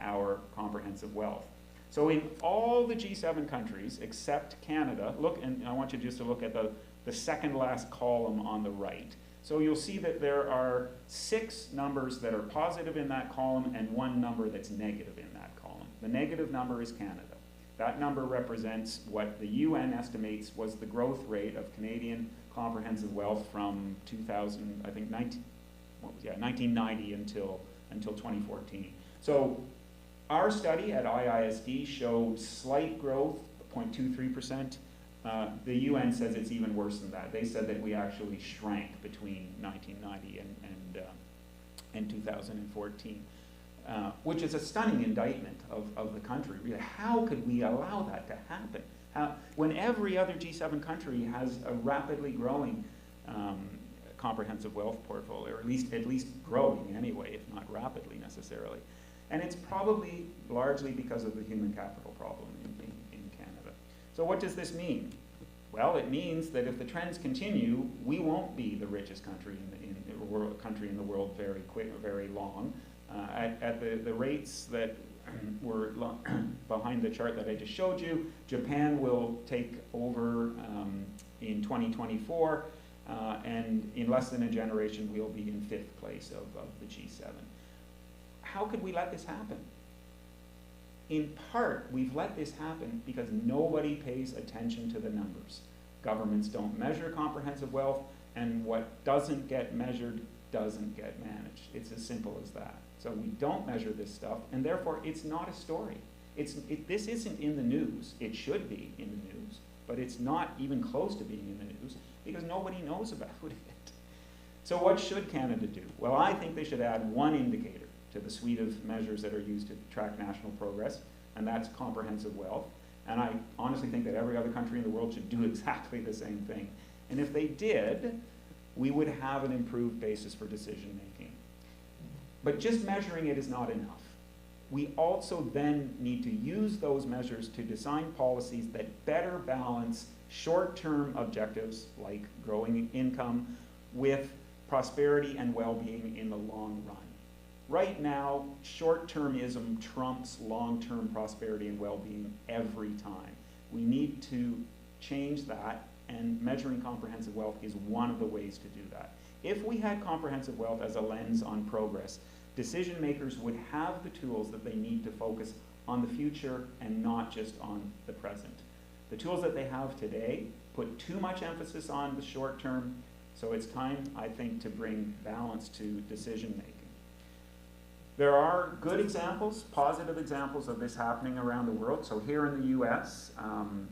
our comprehensive wealth. So in all the G7 countries except Canada, and I want you just to look at the second last column on the right. So you'll see that there are 6 numbers that are positive in that column and 1 number that's negative in that column. The negative number is Canada. That number represents what the UN estimates was the growth rate of Canadian comprehensive wealth from 1990 until 2014. So our study at IISD showed slight growth, 0.23%. The UN says it's even worse than that. They said that we actually shrank between 1990 and 2014. Which is a stunning indictment of the country. Really, how could we allow that to happen? When every other G7 country has a rapidly growing comprehensive wealth portfolio, or at least growing anyway, if not rapidly necessarily. And it's probably largely because of the human capital problem in Canada. So what does this mean? Well, it means that if the trends continue, we won't be the richest country in the world very long. At the rates that were behind the chart that I just showed you, Japan will take over in 2024, and in less than a generation we'll be in 5th place of the G7. How could we let this happen? In part, we've let this happen because nobody pays attention to the numbers. Governments don't measure comprehensive wealth, and what doesn't get measured doesn't get managed. It's as simple as that. So we don't measure this stuff, and therefore it's not a story. This isn't in the news. It should be in the news, but it's not even close to being in the news because nobody knows about it. So what should Canada do? Well, I think they should add one indicator to the suite of measures that are used to track national progress, and that's comprehensive wealth. And I honestly think that every other country in the world should do exactly the same thing. And if they did, we would have an improved basis for decision making. But just measuring it is not enough. We also then need to use those measures to design policies that better balance short-term objectives like growing income with prosperity and well-being in the long run. Right now, short-termism trumps long-term prosperity and well-being every time. We need to change that, and measuring comprehensive wealth is one of the ways to do that. If we had comprehensive wealth as a lens on progress, decision makers would have the tools that they need to focus on the future and not just on the present. The tools that they have today put too much emphasis on the short term, so it's time, I think, to bring balance to decision making. There are good examples, positive examples of this happening around the world. So here in the US, I'm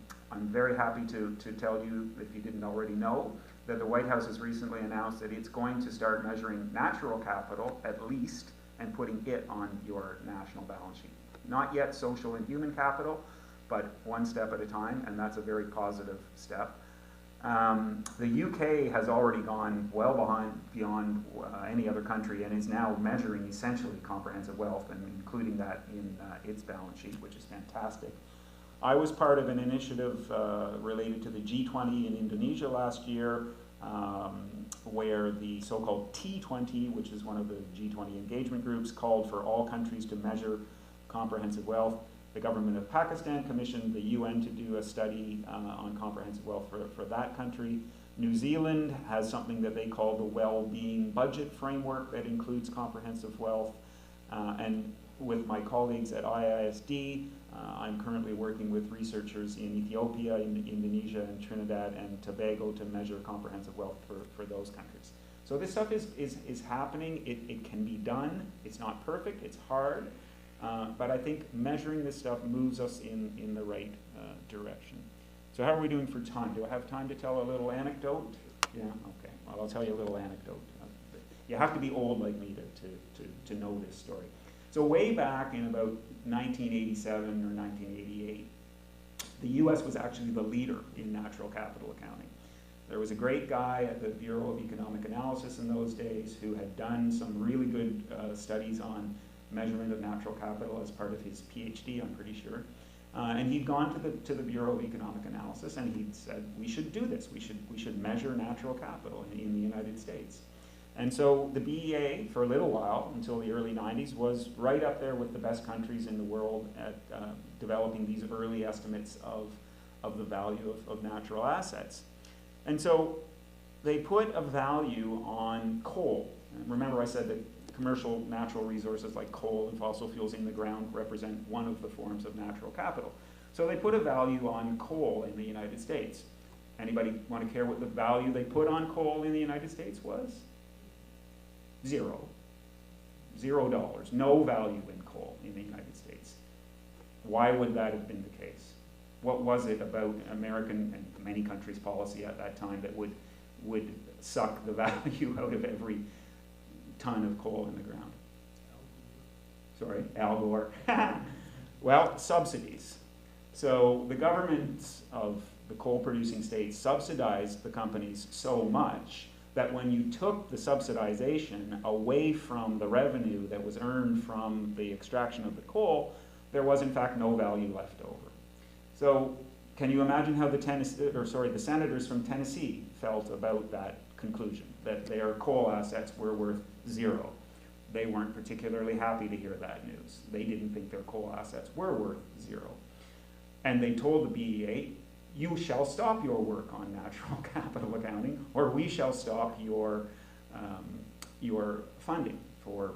very happy to tell you, if you didn't already know, that the White House has recently announced that it's going to start measuring natural capital, at least, and putting it on your national balance sheet. Not yet social and human capital, but one step at a time, and that's a very positive step. The UK has already gone well beyond any other country and is now measuring essentially comprehensive wealth and including that in its balance sheet, which is fantastic. I was part of an initiative related to the G20 in Indonesia last year, where the so-called T20, which is one of the G20 engagement groups, called for all countries to measure comprehensive wealth. The government of Pakistan commissioned the UN to do a study on comprehensive wealth for that country. New Zealand has something that they call the well-being budget framework that includes comprehensive wealth. And with my colleagues at IISD, I'm currently working with researchers in Ethiopia, in Indonesia, and Trinidad and Tobago to measure comprehensive wealth for those countries. So this stuff is happening. It can be done. It's not perfect. It's hard. But I think measuring this stuff moves us in the right direction. So how are we doing for time? Do I have time to tell a little anecdote? Yeah, okay. Well, I'll tell you a little anecdote. You have to be old like me to know this story. So way back in about 1987 or 1988, the US was actually the leader in natural capital accounting. There was a great guy at the Bureau of Economic Analysis in those days who had done some really good studies on measurement of natural capital as part of his PhD, I'm pretty sure. And he'd gone to the Bureau of Economic Analysis and he'd said, we should do this. We should measure natural capital in the United States. And so the BEA, for a little while, until the early 90s, was right up there with the best countries in the world at developing these early estimates of the value of natural assets. And so they put a value on coal. And remember I said that commercial natural resources like coal and fossil fuels in the ground represent one of the forms of natural capital. So they put a value on coal in the United States. Anybody want to care what the value they put on coal in the United States was? $0. $0. No value in coal in the United States. Why would that have been the case? What was it about American and many countries' policy at that time that would suck the value out of every ton of coal in the ground? Sorry, Al Gore. Well, subsidies. So the governments of the coal-producing states subsidized the companies so much that when you took the subsidization away from the revenue that was earned from the extraction of the coal, there was in fact no value left over. So can you imagine how the senators from Tennessee felt about that conclusion, that their coal assets were worth $0? They weren't particularly happy to hear that news. They didn't think their coal assets were worth $0. And they told the BEA, you shall stop your work on natural capital accounting, or we shall stop your funding for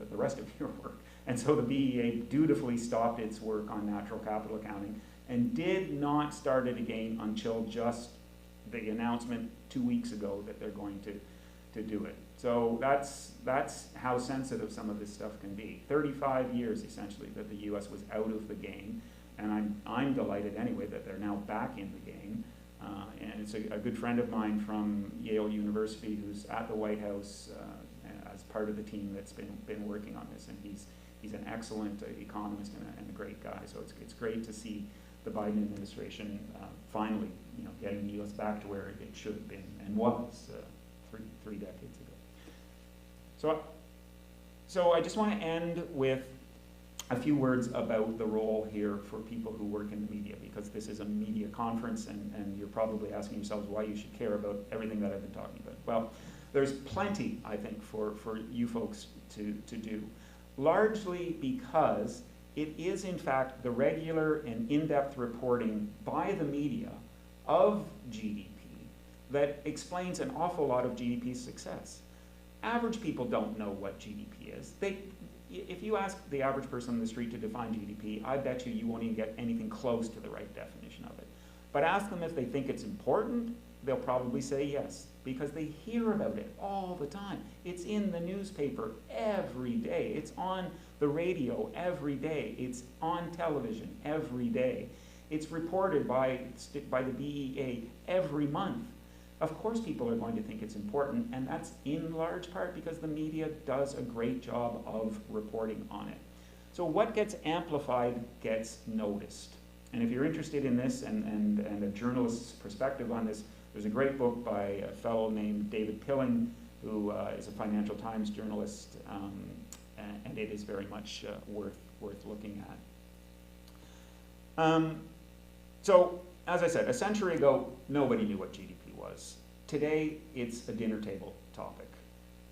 the rest of your work. And so the BEA dutifully stopped its work on natural capital accounting and did not start it again until just the announcement 2 weeks ago that they're going to to do it. So that's how sensitive some of this stuff can be. 35 years, essentially, that the U.S. was out of the game, and I'm delighted anyway that they're now back in the game. And it's a good friend of mine from Yale University who's at the White House as part of the team that's been working on this, and he's an excellent economist and a great guy. So it's great to see the Biden administration finally, getting the U.S. back to where it should have been and was three decades ago. So I just want to end with a few words about the role here for people who work in the media, because this is a media conference, and you're probably asking yourselves why you should care about everything that I've been talking about. Well, there's plenty, I think, for you folks to do, largely because it is, in fact, the regular and in-depth reporting by the media of GDP that explains an awful lot of GDP's success. Average people don't know what GDP is. If you ask the average person on the street to define GDP, I bet you won't even get anything close to the right definition of it. But ask them if they think it's important, they'll probably say yes, because they hear about it all the time. It's in the newspaper every day. It's on the radio every day. It's on television every day. It's reported by the BEA every month. Of course people are going to think it's important, and that's in large part because the media does a great job of reporting on it. So what gets amplified gets noticed. And if you're interested in this and a journalist's perspective on this, there's a great book by a fellow named David Pilling, who is a Financial Times journalist, and it is very much worth looking at. So, as I said, a century ago, nobody knew what GDP was. Today, it's a dinner table topic,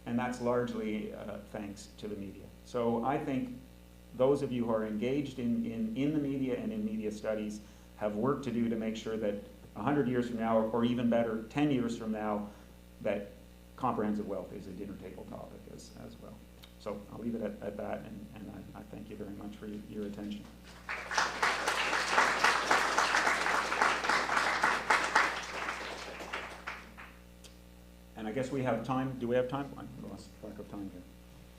and that's largely thanks to the media. So I think those of you who are engaged in the media and in media studies have work to do to make sure that 100 years from now, or even better, 10 years from now, that comprehensive wealth is a dinner table topic as well. So I'll leave it at that, and I thank you very much for your attention. And I guess we have time. Do we have time? I lost track of time here.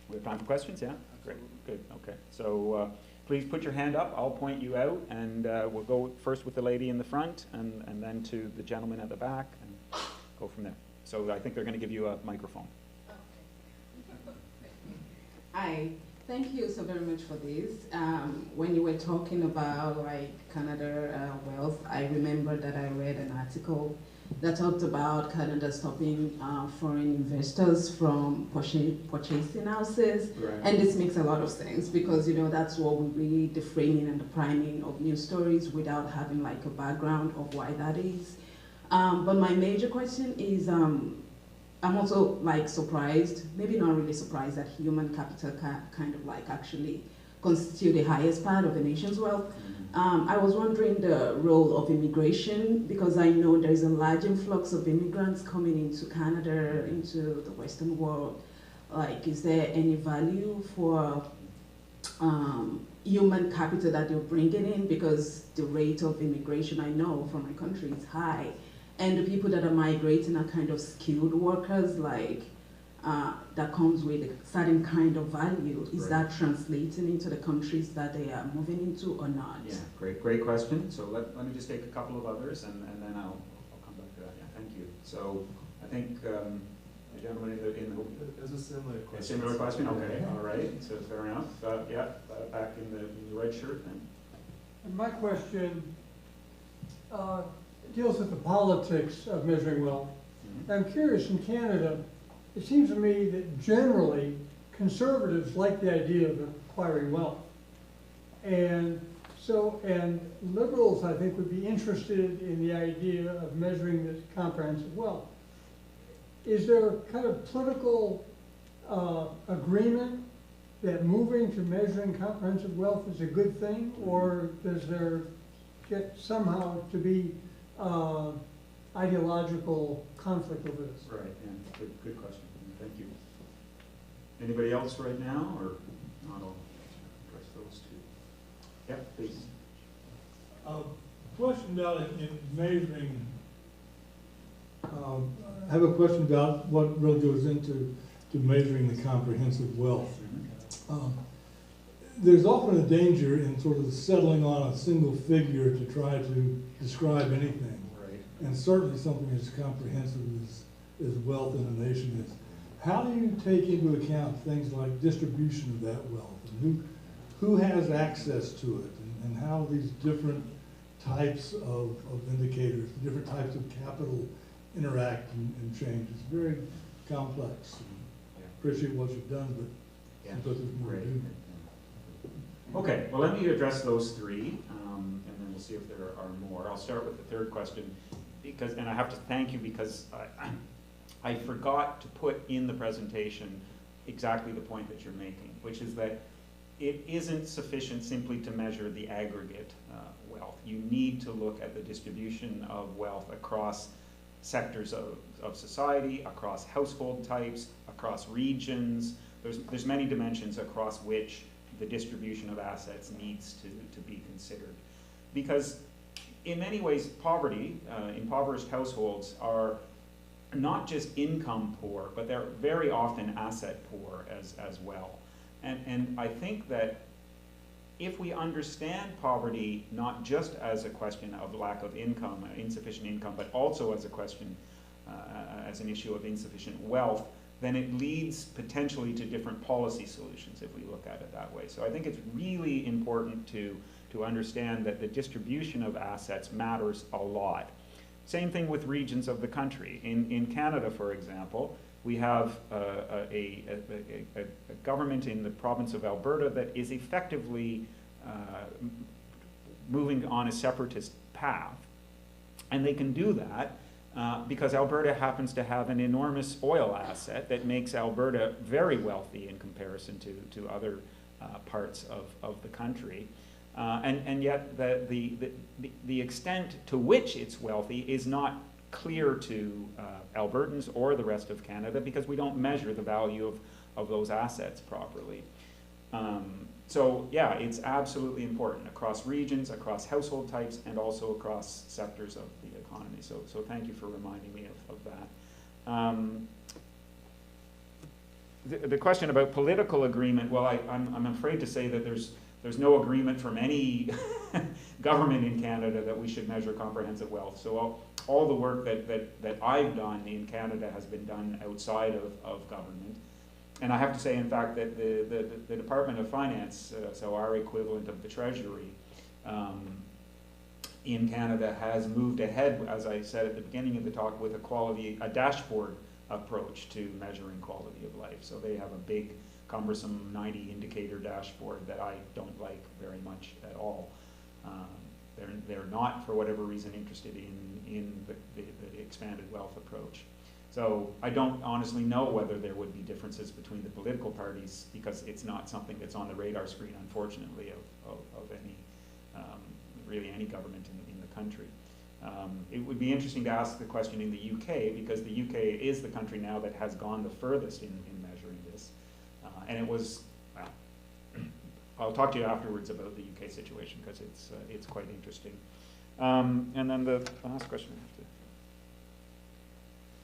We have time for questions? Yeah? Great. Good. Okay. So please put your hand up. I'll point you out, and we'll go first with the lady in the front, and then to the gentleman at the back, and go from there. So I think they're going to give you a microphone. Hi. Thank you so very much for this. When you were talking about Canada wealth, I remember that I read an article that talked about Canada stopping foreign investors from purchasing houses. Right. And this makes a lot of sense because, that's what we read, the framing and the priming of news stories without having a background of why that is. But my major question is, I'm also surprised, maybe not really surprised, that human capital kind of actually constitute the highest part of the nation's wealth. I was wondering the role of immigration, because I know there's a large influx of immigrants coming into Canada, into the Western world. Is there any value for human capital that you're bringing in? Because the rate of immigration, I know from my country, is high. And the people that are migrating are kind of skilled workers, that comes with a certain kind of value. Is that translating into the countries that they are moving into or not? Yeah, great question. So let me just take a couple of others, and then I'll come back to that. Yeah, thank you. So I think the gentleman in the There's a similar question. A similar question. Okay, all right. So fair enough. Back in the red shirt then. And my question deals with the politics of measuring wealth. Mm-hmm. I'm curious, in Canada, it seems to me that generally conservatives like the idea of acquiring wealth. And liberals, I think, would be interested in the idea of measuring this comprehensive wealth. Is there kind of political agreement that moving to measuring comprehensive wealth is a good thing, or does there get somehow to be ideological conflict over this? Right, yeah, good question. Thank you. Anybody else right now, or not? I'll address those two. Yeah, please. Question about in measuring I have a question about what really goes into measuring the comprehensive wealth. There's often a danger in sort of settling on a single figure to try to describe anything. Right. And certainly something as comprehensive as wealth in a nation is. How do you take into account things like distribution of that wealth? And who has access to it? And how these different types of indicators, different types of capital interact and change. It's very complex. Yeah. Appreciate what you've done, but Yeah. seems like there's more to do. Okay, well, let me address those three, and then we'll see if there are more. I'll start with the third question, and I have to thank you because I forgot to put in the presentation exactly the point that you're making, which is that it isn't sufficient simply to measure the aggregate wealth. You need to look at the distribution of wealth across sectors of society, across household types, across regions. There's many dimensions across which the distribution of assets needs to be considered. Because in many ways, poverty, impoverished households are not just income poor, but they're very often asset poor as well. And I think that if we understand poverty not just as a question of lack of income, insufficient income, but also as a question, as an issue of insufficient wealth, then it leads potentially to different policy solutions if we look at it that way. So I think it's really important to understand that the distribution of assets matters a lot. Same thing with regions of the country. In Canada, for example, we have a government in the province of Alberta that is effectively moving on a separatist path. And they can do that because Alberta happens to have an enormous oil asset that makes Alberta very wealthy in comparison to other parts of the country. And yet the extent to which it's wealthy is not clear to Albertans or the rest of Canada because we don't measure the value of those assets properly. So yeah, it's absolutely important across regions, across household types, and also across sectors of the economy. So thank you for reminding me of that. The question about political agreement, well, I'm afraid to say that there's no agreement from any government in Canada that we should measure comprehensive wealth. So all the work that I've done in Canada has been done outside of government. And I have to say, in fact, that the Department of Finance, so our equivalent of the Treasury, in Canada has moved ahead, as I said at the beginning of the talk, with a dashboard approach to measuring quality of life. So they have a big, cumbersome 90 indicator dashboard that I don't like very much at all. They're not, for whatever reason, interested in the expanded wealth approach. So I don't honestly know whether there would be differences between the political parties because it's not something that's on the radar screen, unfortunately, of any, really any government in the country. It would be interesting to ask the question in the UK because the UK is the country now that has gone the furthest in measuring this. And it was, well, I'll talk to you afterwards about the UK situation because it's quite interesting. And then the last question I have to...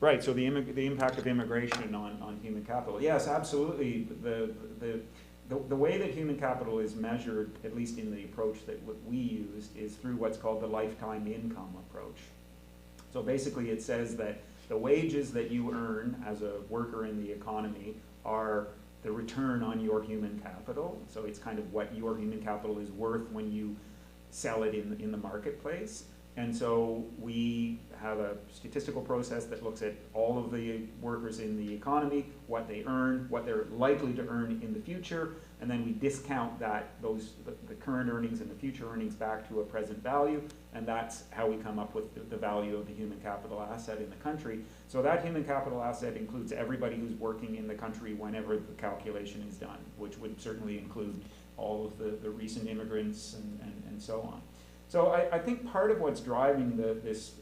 Right, so the impact of immigration on human capital. Yes, absolutely. The way that human capital is measured, at least in the approach that we used, is through what's called the lifetime income approach. So basically it says that the wages that you earn as a worker in the economy are the return on your human capital. So it's kind of what your human capital is worth when you sell it in the marketplace. And so we have a statistical process that looks at all of the workers in the economy, what they earn, what they're likely to earn in the future, and then we discount the current earnings and the future earnings back to a present value, and that's how we come up with the value of the human capital asset in the country. So that human capital asset includes everybody who's working in the country whenever the calculation is done, which would certainly include all of the recent immigrants and so on. So I think part of what's driving this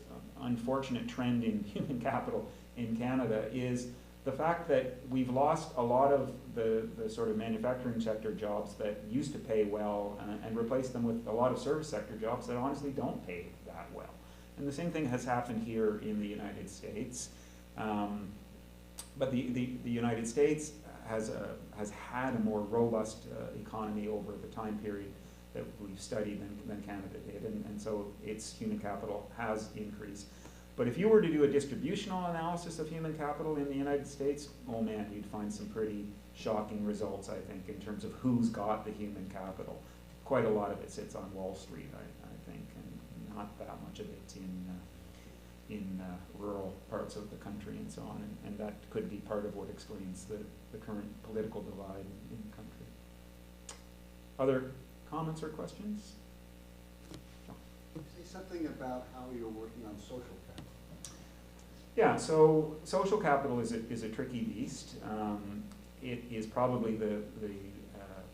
unfortunate trend in human capital in Canada is the fact that we've lost a lot of the sort of manufacturing sector jobs that used to pay well and replaced them with a lot of service sector jobs that honestly don't pay that well. And the same thing has happened here in the United States. But the United States has had a more robust economy over the time period that we've studied than Canada did, and so its human capital has increased. But if you were to do a distributional analysis of human capital in the United States, oh man, you'd find some pretty shocking results, I think, in terms of who's got the human capital. Quite a lot of it sits on Wall Street, I think, and not that much of it in rural parts of the country and so on, and that could be part of what explains the current political divide in the country. Other comments or questions? Say something about how you're working on social capital. Yeah, so social capital is a tricky beast. It is probably the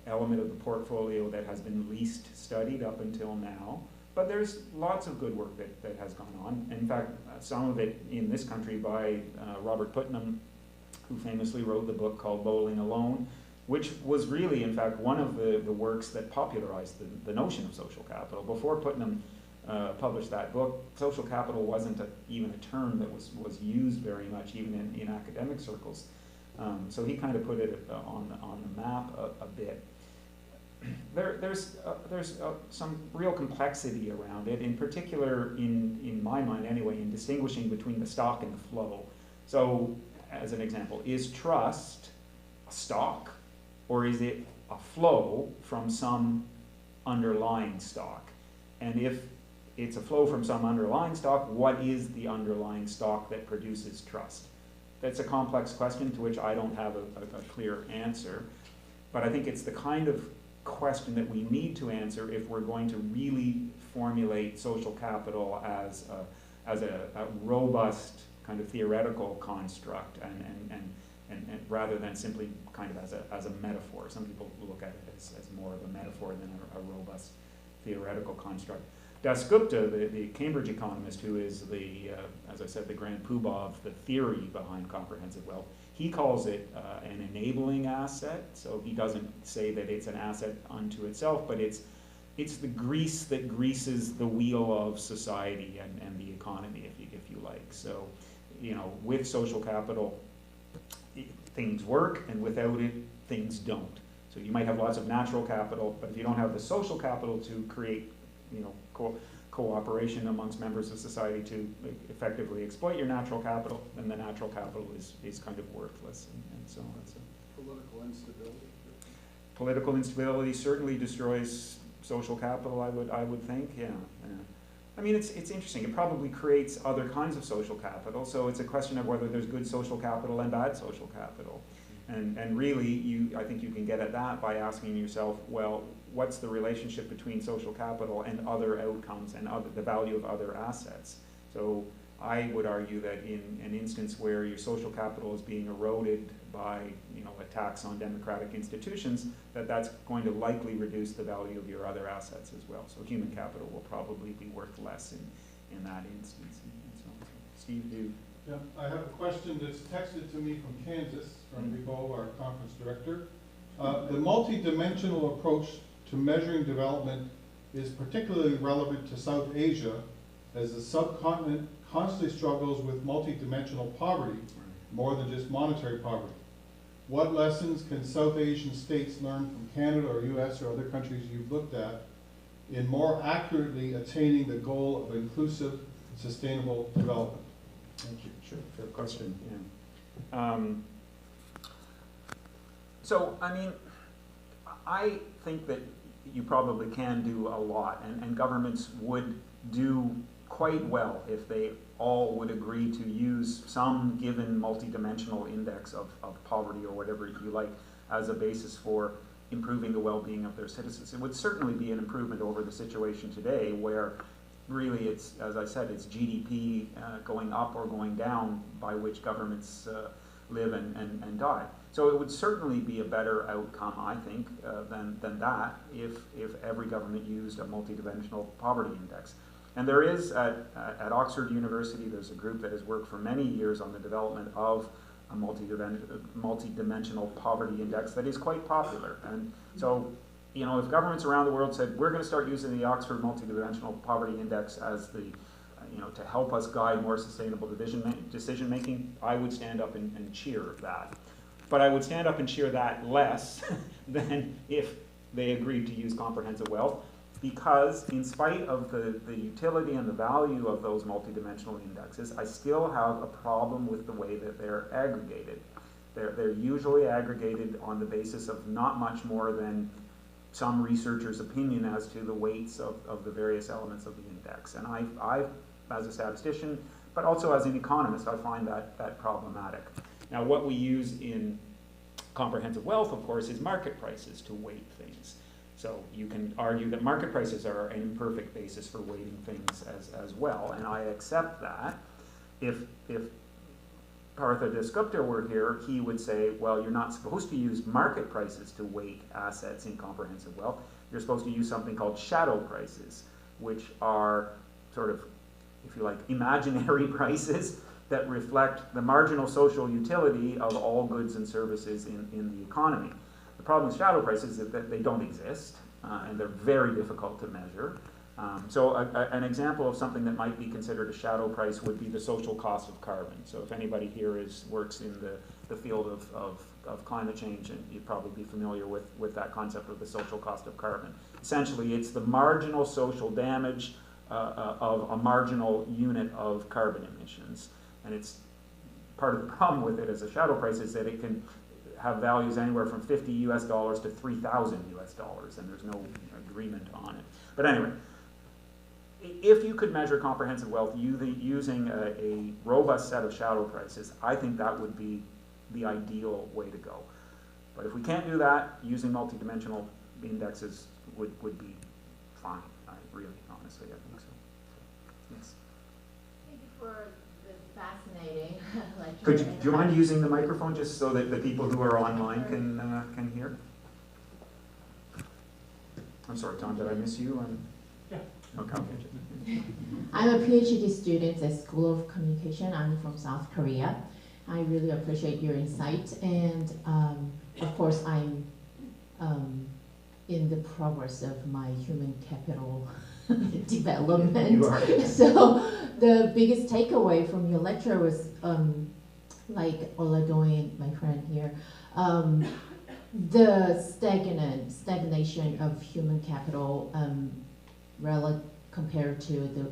element of the portfolio that has been least studied up until now. But there's lots of good work that has gone on. In fact, some of it in this country by Robert Putnam, who famously wrote the book called Bowling Alone, which was really, in fact, one of the works that popularized the notion of social capital. Before Putnam published that book, social capital wasn't even a term that was used very much, even in academic circles. So he kind of put it on the map a bit. There's some real complexity around it, in particular, in my mind anyway, in distinguishing between the stock and the flow. So, as an example, is trust a stock, or is it a flow from some underlying stock? And if it's a flow from some underlying stock, what is the underlying stock that produces trust? That's a complex question to which I don't have a clear answer, but I think it's the kind of question that we need to answer if we're going to really formulate social capital as a robust kind of theoretical construct and rather than simply kind of as a metaphor. Some people look at it as more of a metaphor than a robust theoretical construct. Dasgupta, the Cambridge economist who is as I said, the grand poobah of the theory behind comprehensive wealth, he calls it an enabling asset. So he doesn't say that it's an asset unto itself, but it's the grease that greases the wheel of society and the economy, if you like. So, with social capital, things work, and without it, things don't. So you might have lots of natural capital, but if you don't have the social capital to create, cooperation amongst members of society to effectively exploit your natural capital, then the natural capital is kind of worthless, and so on. So Political instability? political instability certainly destroys social capital, I would think, yeah. I mean, it's interesting. It probably creates other kinds of social capital, so it's a question of whether there's good social capital and bad social capital. And really, I think you can get at that by asking yourself, well, what's the relationship between social capital and other outcomes and the value of other assets? So I would argue that in an instance where your social capital is being eroded by attacks on democratic institutions, that's going to likely reduce the value of your other assets as well. So human capital will probably be worth less in that instance. And so, Steve, do you? Yeah, I have a question that's texted to me from Kansas, from Ribo, our conference director. The multi-dimensional approach to measuring development is particularly relevant to South Asia, as the subcontinent constantly struggles with multi-dimensional poverty, more than just monetary poverty. What lessons can South Asian states learn from Canada or US or other countries you've looked at in more accurately attaining the goal of inclusive, sustainable development? Thank you. Sure. Fair question. Yeah. So, I mean, I think that you probably can do a lot, and governments would do quite well if they all would agree to use some given multidimensional index of poverty or whatever you like as a basis for improving the well-being of their citizens. It would certainly be an improvement over the situation today where really it's, as I said, it's GDP going up or going down by which governments live and die. So it would certainly be a better outcome, I think, than that if every government used a multidimensional poverty index. And there is, at Oxford University, there's a group that has worked for many years on the development of a multidimensional poverty index that is quite popular. And so, if governments around the world said, we're going to start using the Oxford Multidimensional Poverty Index as the to help us guide more sustainable decision making, I would stand up and cheer that. But I would stand up and cheer that less than if they agreed to use comprehensive wealth, because in spite of the utility and the value of those multidimensional indexes, I still have a problem with the way that they're aggregated. They're usually aggregated on the basis of not much more than some researcher's opinion as to the weights of the various elements of the index. And I, as a statistician, but also as an economist, I find that problematic. Now, what we use in comprehensive wealth, of course, is market prices to weight things. So you can argue that market prices are an imperfect basis for weighting things as well, and I accept that. If Partha Dasgupta were here, he would say, well, you're not supposed to use market prices to weight assets in comprehensive wealth. You're supposed to use something called shadow prices, which are sort of, if you like, imaginary prices that reflect the marginal social utility of all goods and services in the economy. The problem with shadow prices is that they don't exist, and they're very difficult to measure. So an example of something that might be considered a shadow price would be the social cost of carbon. So if anybody here works in the field of climate change, and you'd probably be familiar with that concept of the social cost of carbon. Essentially, it's the marginal social damage of a marginal unit of carbon emissions. And it's part of the problem with it as a shadow price is that it can have values anywhere from $50 US to $3,000 US, and there's no agreement on it. But anyway, if you could measure comprehensive wealth using a robust set of shadow prices, I think that would be the ideal way to go. But if we can't do that, using multidimensional indexes would be fine. Really, honestly, I think so. Yes. Thank you for the fascinating lecture. Do you mind using the microphone just so that the people who are online can hear? I'm sorry, Tom, did I miss you? Yeah. Okay. I'm a PhD student at School of Communication. I'm from South Korea. I really appreciate your insight, and of course I'm in the progress of my human capital development. You are. So the biggest takeaway from your lecture was, like Oladoin, my friend here, the stagnation of human capital compared to the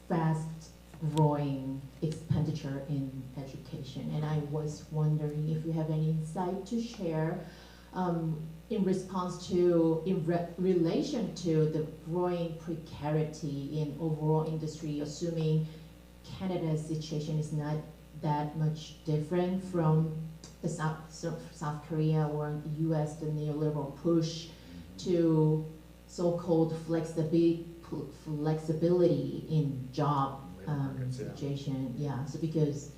fast-growing expenditure in education. And I was wondering if you have any insight to share in relation to the growing precarity in overall industry, assuming Canada's situation is not that much different from the South Korea or the US, the neoliberal push to so-called flexibility in job situation. Yeah, so because,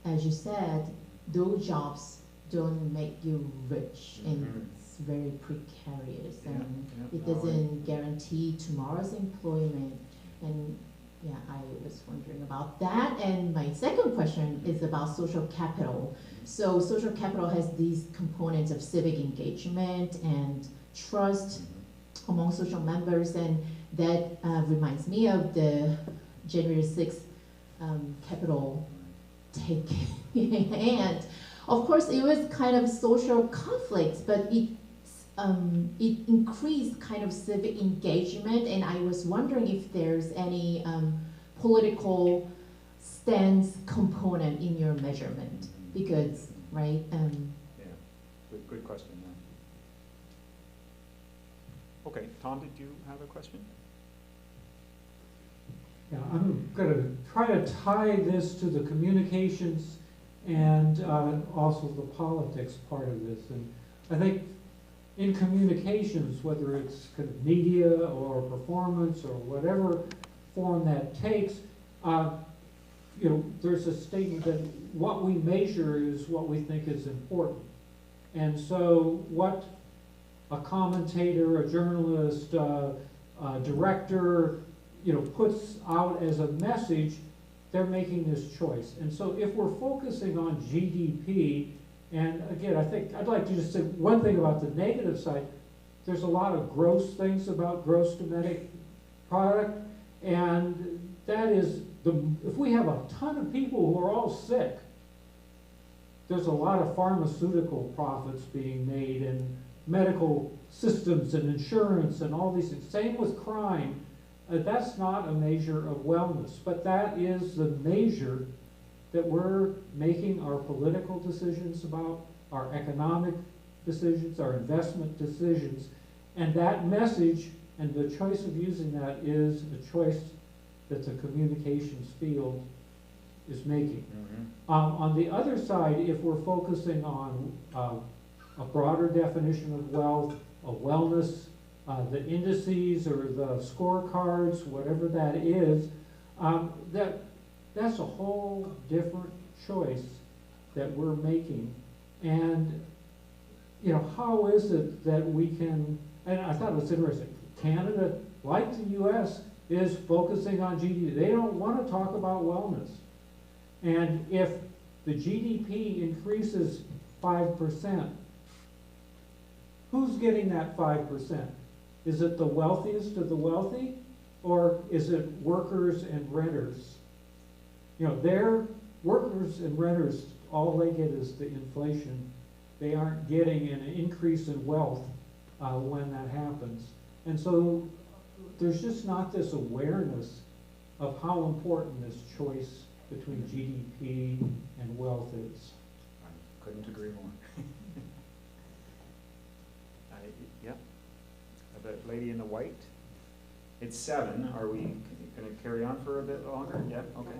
as you said, those jobs don't make you rich, and it's very precarious, and it doesn't guarantee tomorrow's employment. And yeah, I was wondering about that. And my second question is about social capital. So social capital has these components of civic engagement and trust among social members, and that reminds me of the January 6th Capitol taking. And of course, it was kind of social conflict, but it increased kind of civic engagement, and I was wondering if there's any political stance component in your measurement, because, right? Yeah, good question. Yeah. Okay, Tom, did you have a question? Yeah, I'm going to try to tie this to the communications and also the politics part of this. And I think in communications, whether it's kind of media or performance or whatever form that takes, there's a statement that what we measure is what we think is important. And so what a commentator, a journalist, a director, puts out as a message, they're making this choice. And so if we're focusing on GDP, and again, I think I'd like to just say one thing about the negative side. There's a lot of gross things about gross domestic product, and that is, if we have a ton of people who are all sick, there's a lot of pharmaceutical profits being made in medical systems and insurance and all these things. Same with crime. That's not a measure of wellness, but that is the measure that we're making our political decisions about, our economic decisions, our investment decisions, and that message and the choice of using that is a choice that the communications field is making. On the other side, if we're focusing on a broader definition of wealth, of wellness, the indices or the scorecards, whatever that is, that's a whole different choice that we're making. And, you know, how is it that we can, and I thought it was interesting, Canada, like the US, is focusing on GDP. They don't want to talk about wellness. And if the GDP increases 5%, who's getting that 5%? Is it the wealthiest of the wealthy, or is it workers and renters? You know, their workers and renters, all they get is the inflation. They aren't getting an increase in wealth when that happens. And so there's just not this awareness of how important this choice between GDP and wealth is. I couldn't agree more. Yep. The lady in the white. It's 7. Are we going to carry on for a bit longer? Yeah. Okay.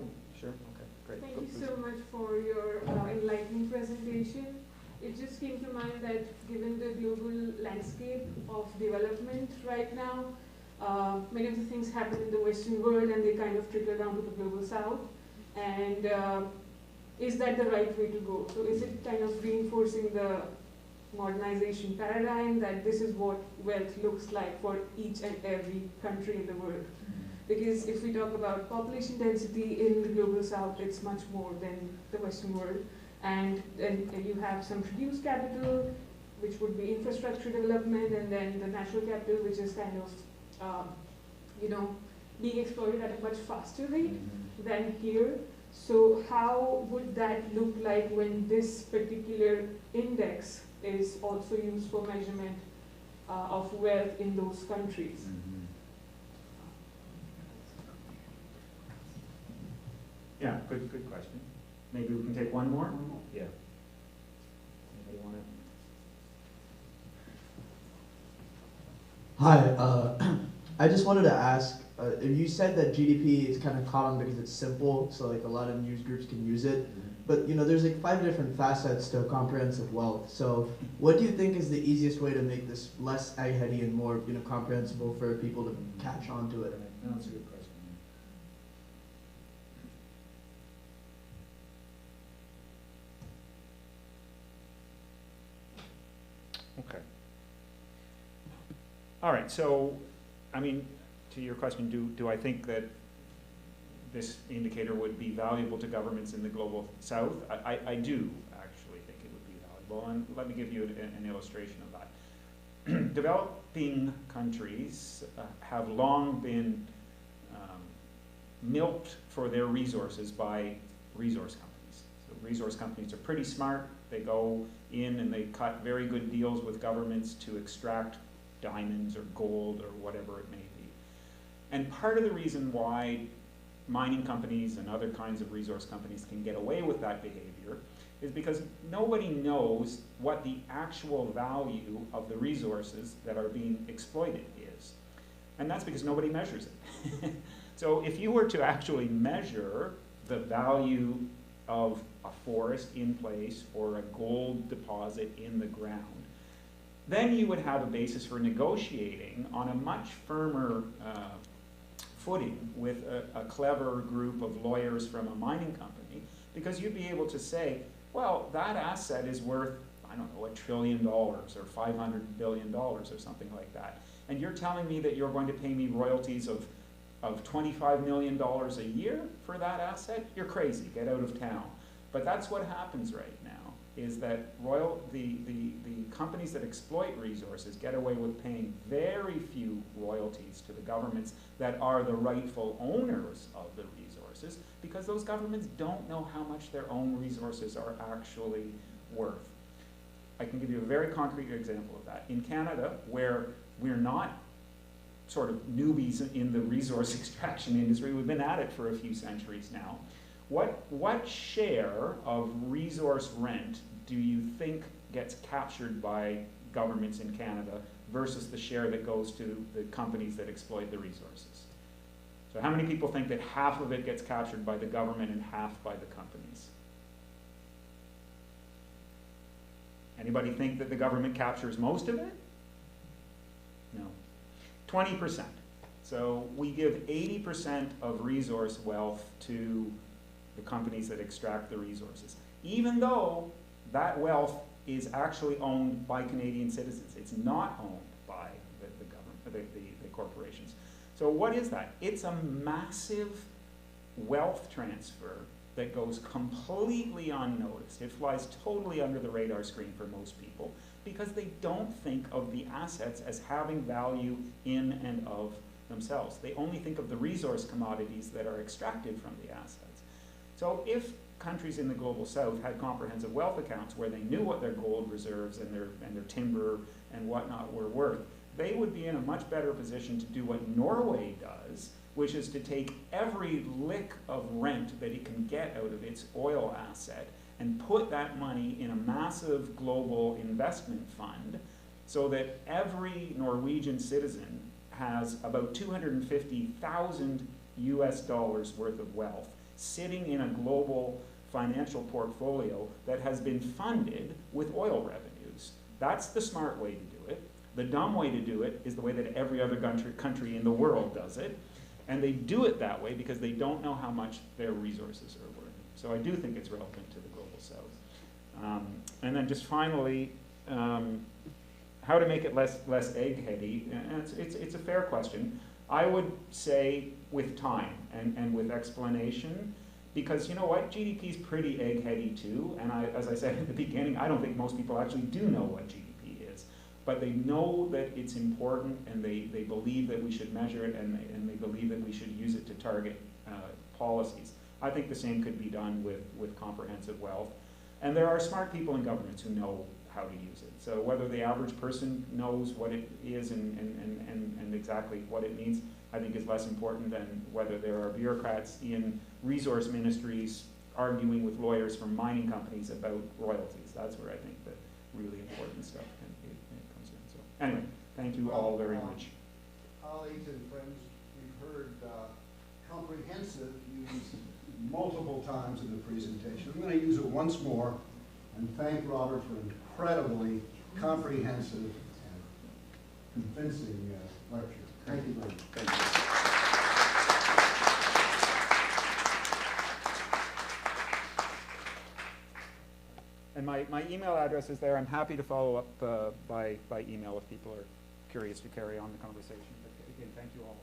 Sure. Okay. Great. Thank you so much for your enlightening presentation. It just came to mind that given the global landscape of development right now, many of the things happen in the Western world and they kind of trickle down to the global South. And is that the right way to go? So is it kind of reinforcing the modernization paradigm that this is what wealth looks like for each and every country in the world? Because if we talk about population density in the global South, it's much more than the Western world. And then you have some produced capital, which would be infrastructure development, and then the natural capital, which is kind of, you know, being exploited at a much faster rate than here. So how would that look like when this particular index is also used for measurement of wealth in those countries? Yeah, good question. Maybe we can take one more? Yeah. Anybody want to? Hi, I just wanted to ask, you said that GDP is kind of common because it's simple, so like a lot of news groups can use it. But you know, there's like 5 different facets to comprehensive wealth. So what do you think is the easiest way to make this less eggheady and more, you know, comprehensible for people to catch on to it? No, that's a good question. Okay. All right, so, I mean, to your question, do I think that this indicator would be valuable to governments in the global South? I do actually think it would be valuable, and let me give you an illustration of that. Developing countries have long been milked for their resources by resource companies. So resource companies are pretty smart. They go in and they cut very good deals with governments to extract diamonds or gold or whatever it may be. And part of the reason why mining companies and other kinds of resource companies can get away with that behavior is because nobody knows what the actual value of the resources that are being exploited is. And that's because nobody measures it. So if you were to actually measure the value of a forest in place or a gold deposit in the ground, then you would have a basis for negotiating on a much firmer footing with a clever group of lawyers from a mining company, because you'd be able to say, well, that asset is worth, I don't know, $1 trillion or $500 billion or something like that. And you're telling me that you're going to pay me royalties of $25 million a year for that asset? You're crazy, get out of town. But that's what happens right now. is that the companies that exploit resources get away with paying very few royalties to the governments that are the rightful owners of the resources, because those governments don't know how much their own resources are actually worth. I can give you a very concrete example of that. In Canada, where we're not sort of newbies in the resource extraction industry, we've been at it for a few centuries now, what share of resource rent do you think gets captured by governments in Canada versus the share that goes to the companies that exploit the resources? So how many people think that half of it gets captured by the government and half by the companies? Anybody think that the government captures most of it? No. 20%. So we give 80% of resource wealth to the companies that extract the resources, even though that wealth is actually owned by Canadian citizens. It's not owned by the government, the corporations. So what is that? It's a massive wealth transfer that goes completely unnoticed. It flies totally under the radar screen for most people because they don't think of the assets as having value in and of themselves. They only think of the resource commodities that are extracted from the assets. So if countries in the global south had comprehensive wealth accounts where they knew what their gold reserves and their timber and whatnot were worth, they would be in a much better position to do what Norway does, which is to take every lick of rent that it can get out of its oil asset and put that money in a massive global investment fund so that every Norwegian citizen has about 250,000 US dollars worth of wealth sitting in a global financial portfolio that has been funded with oil revenues. That's the smart way to do it. The dumb way to do it is the way that every other country in the world does it. And they do it that way because they don't know how much their resources are worth. So I do think it's relevant to the global south. And then just finally, how to make it less egg-heady? It's a fair question. I would say with time and with explanation, because you know what, GDP is pretty egg-heady too, and as I said at the beginning, I don't think most people actually do know what GDP is, but they know that it's important, and they believe that we should measure it, and they believe that we should use it to target policies. I think the same could be done with comprehensive wealth, and there are smart people in governments who know how to use it. So whether the average person knows what it is and exactly what it means, I think is less important than whether there are bureaucrats in resource ministries arguing with lawyers from mining companies about royalties. That's where I think the really important stuff comes in. So anyway, thank you all very much. Colleagues and friends, we've heard comprehensive used multiple times in the presentation. I'm going to use it once more and thank Robert for an incredibly comprehensive and convincing lecture. Thank you very much. Thank you. And my email address is there. I'm happy to follow up by email if people are curious to carry on the conversation. But again, thank you all.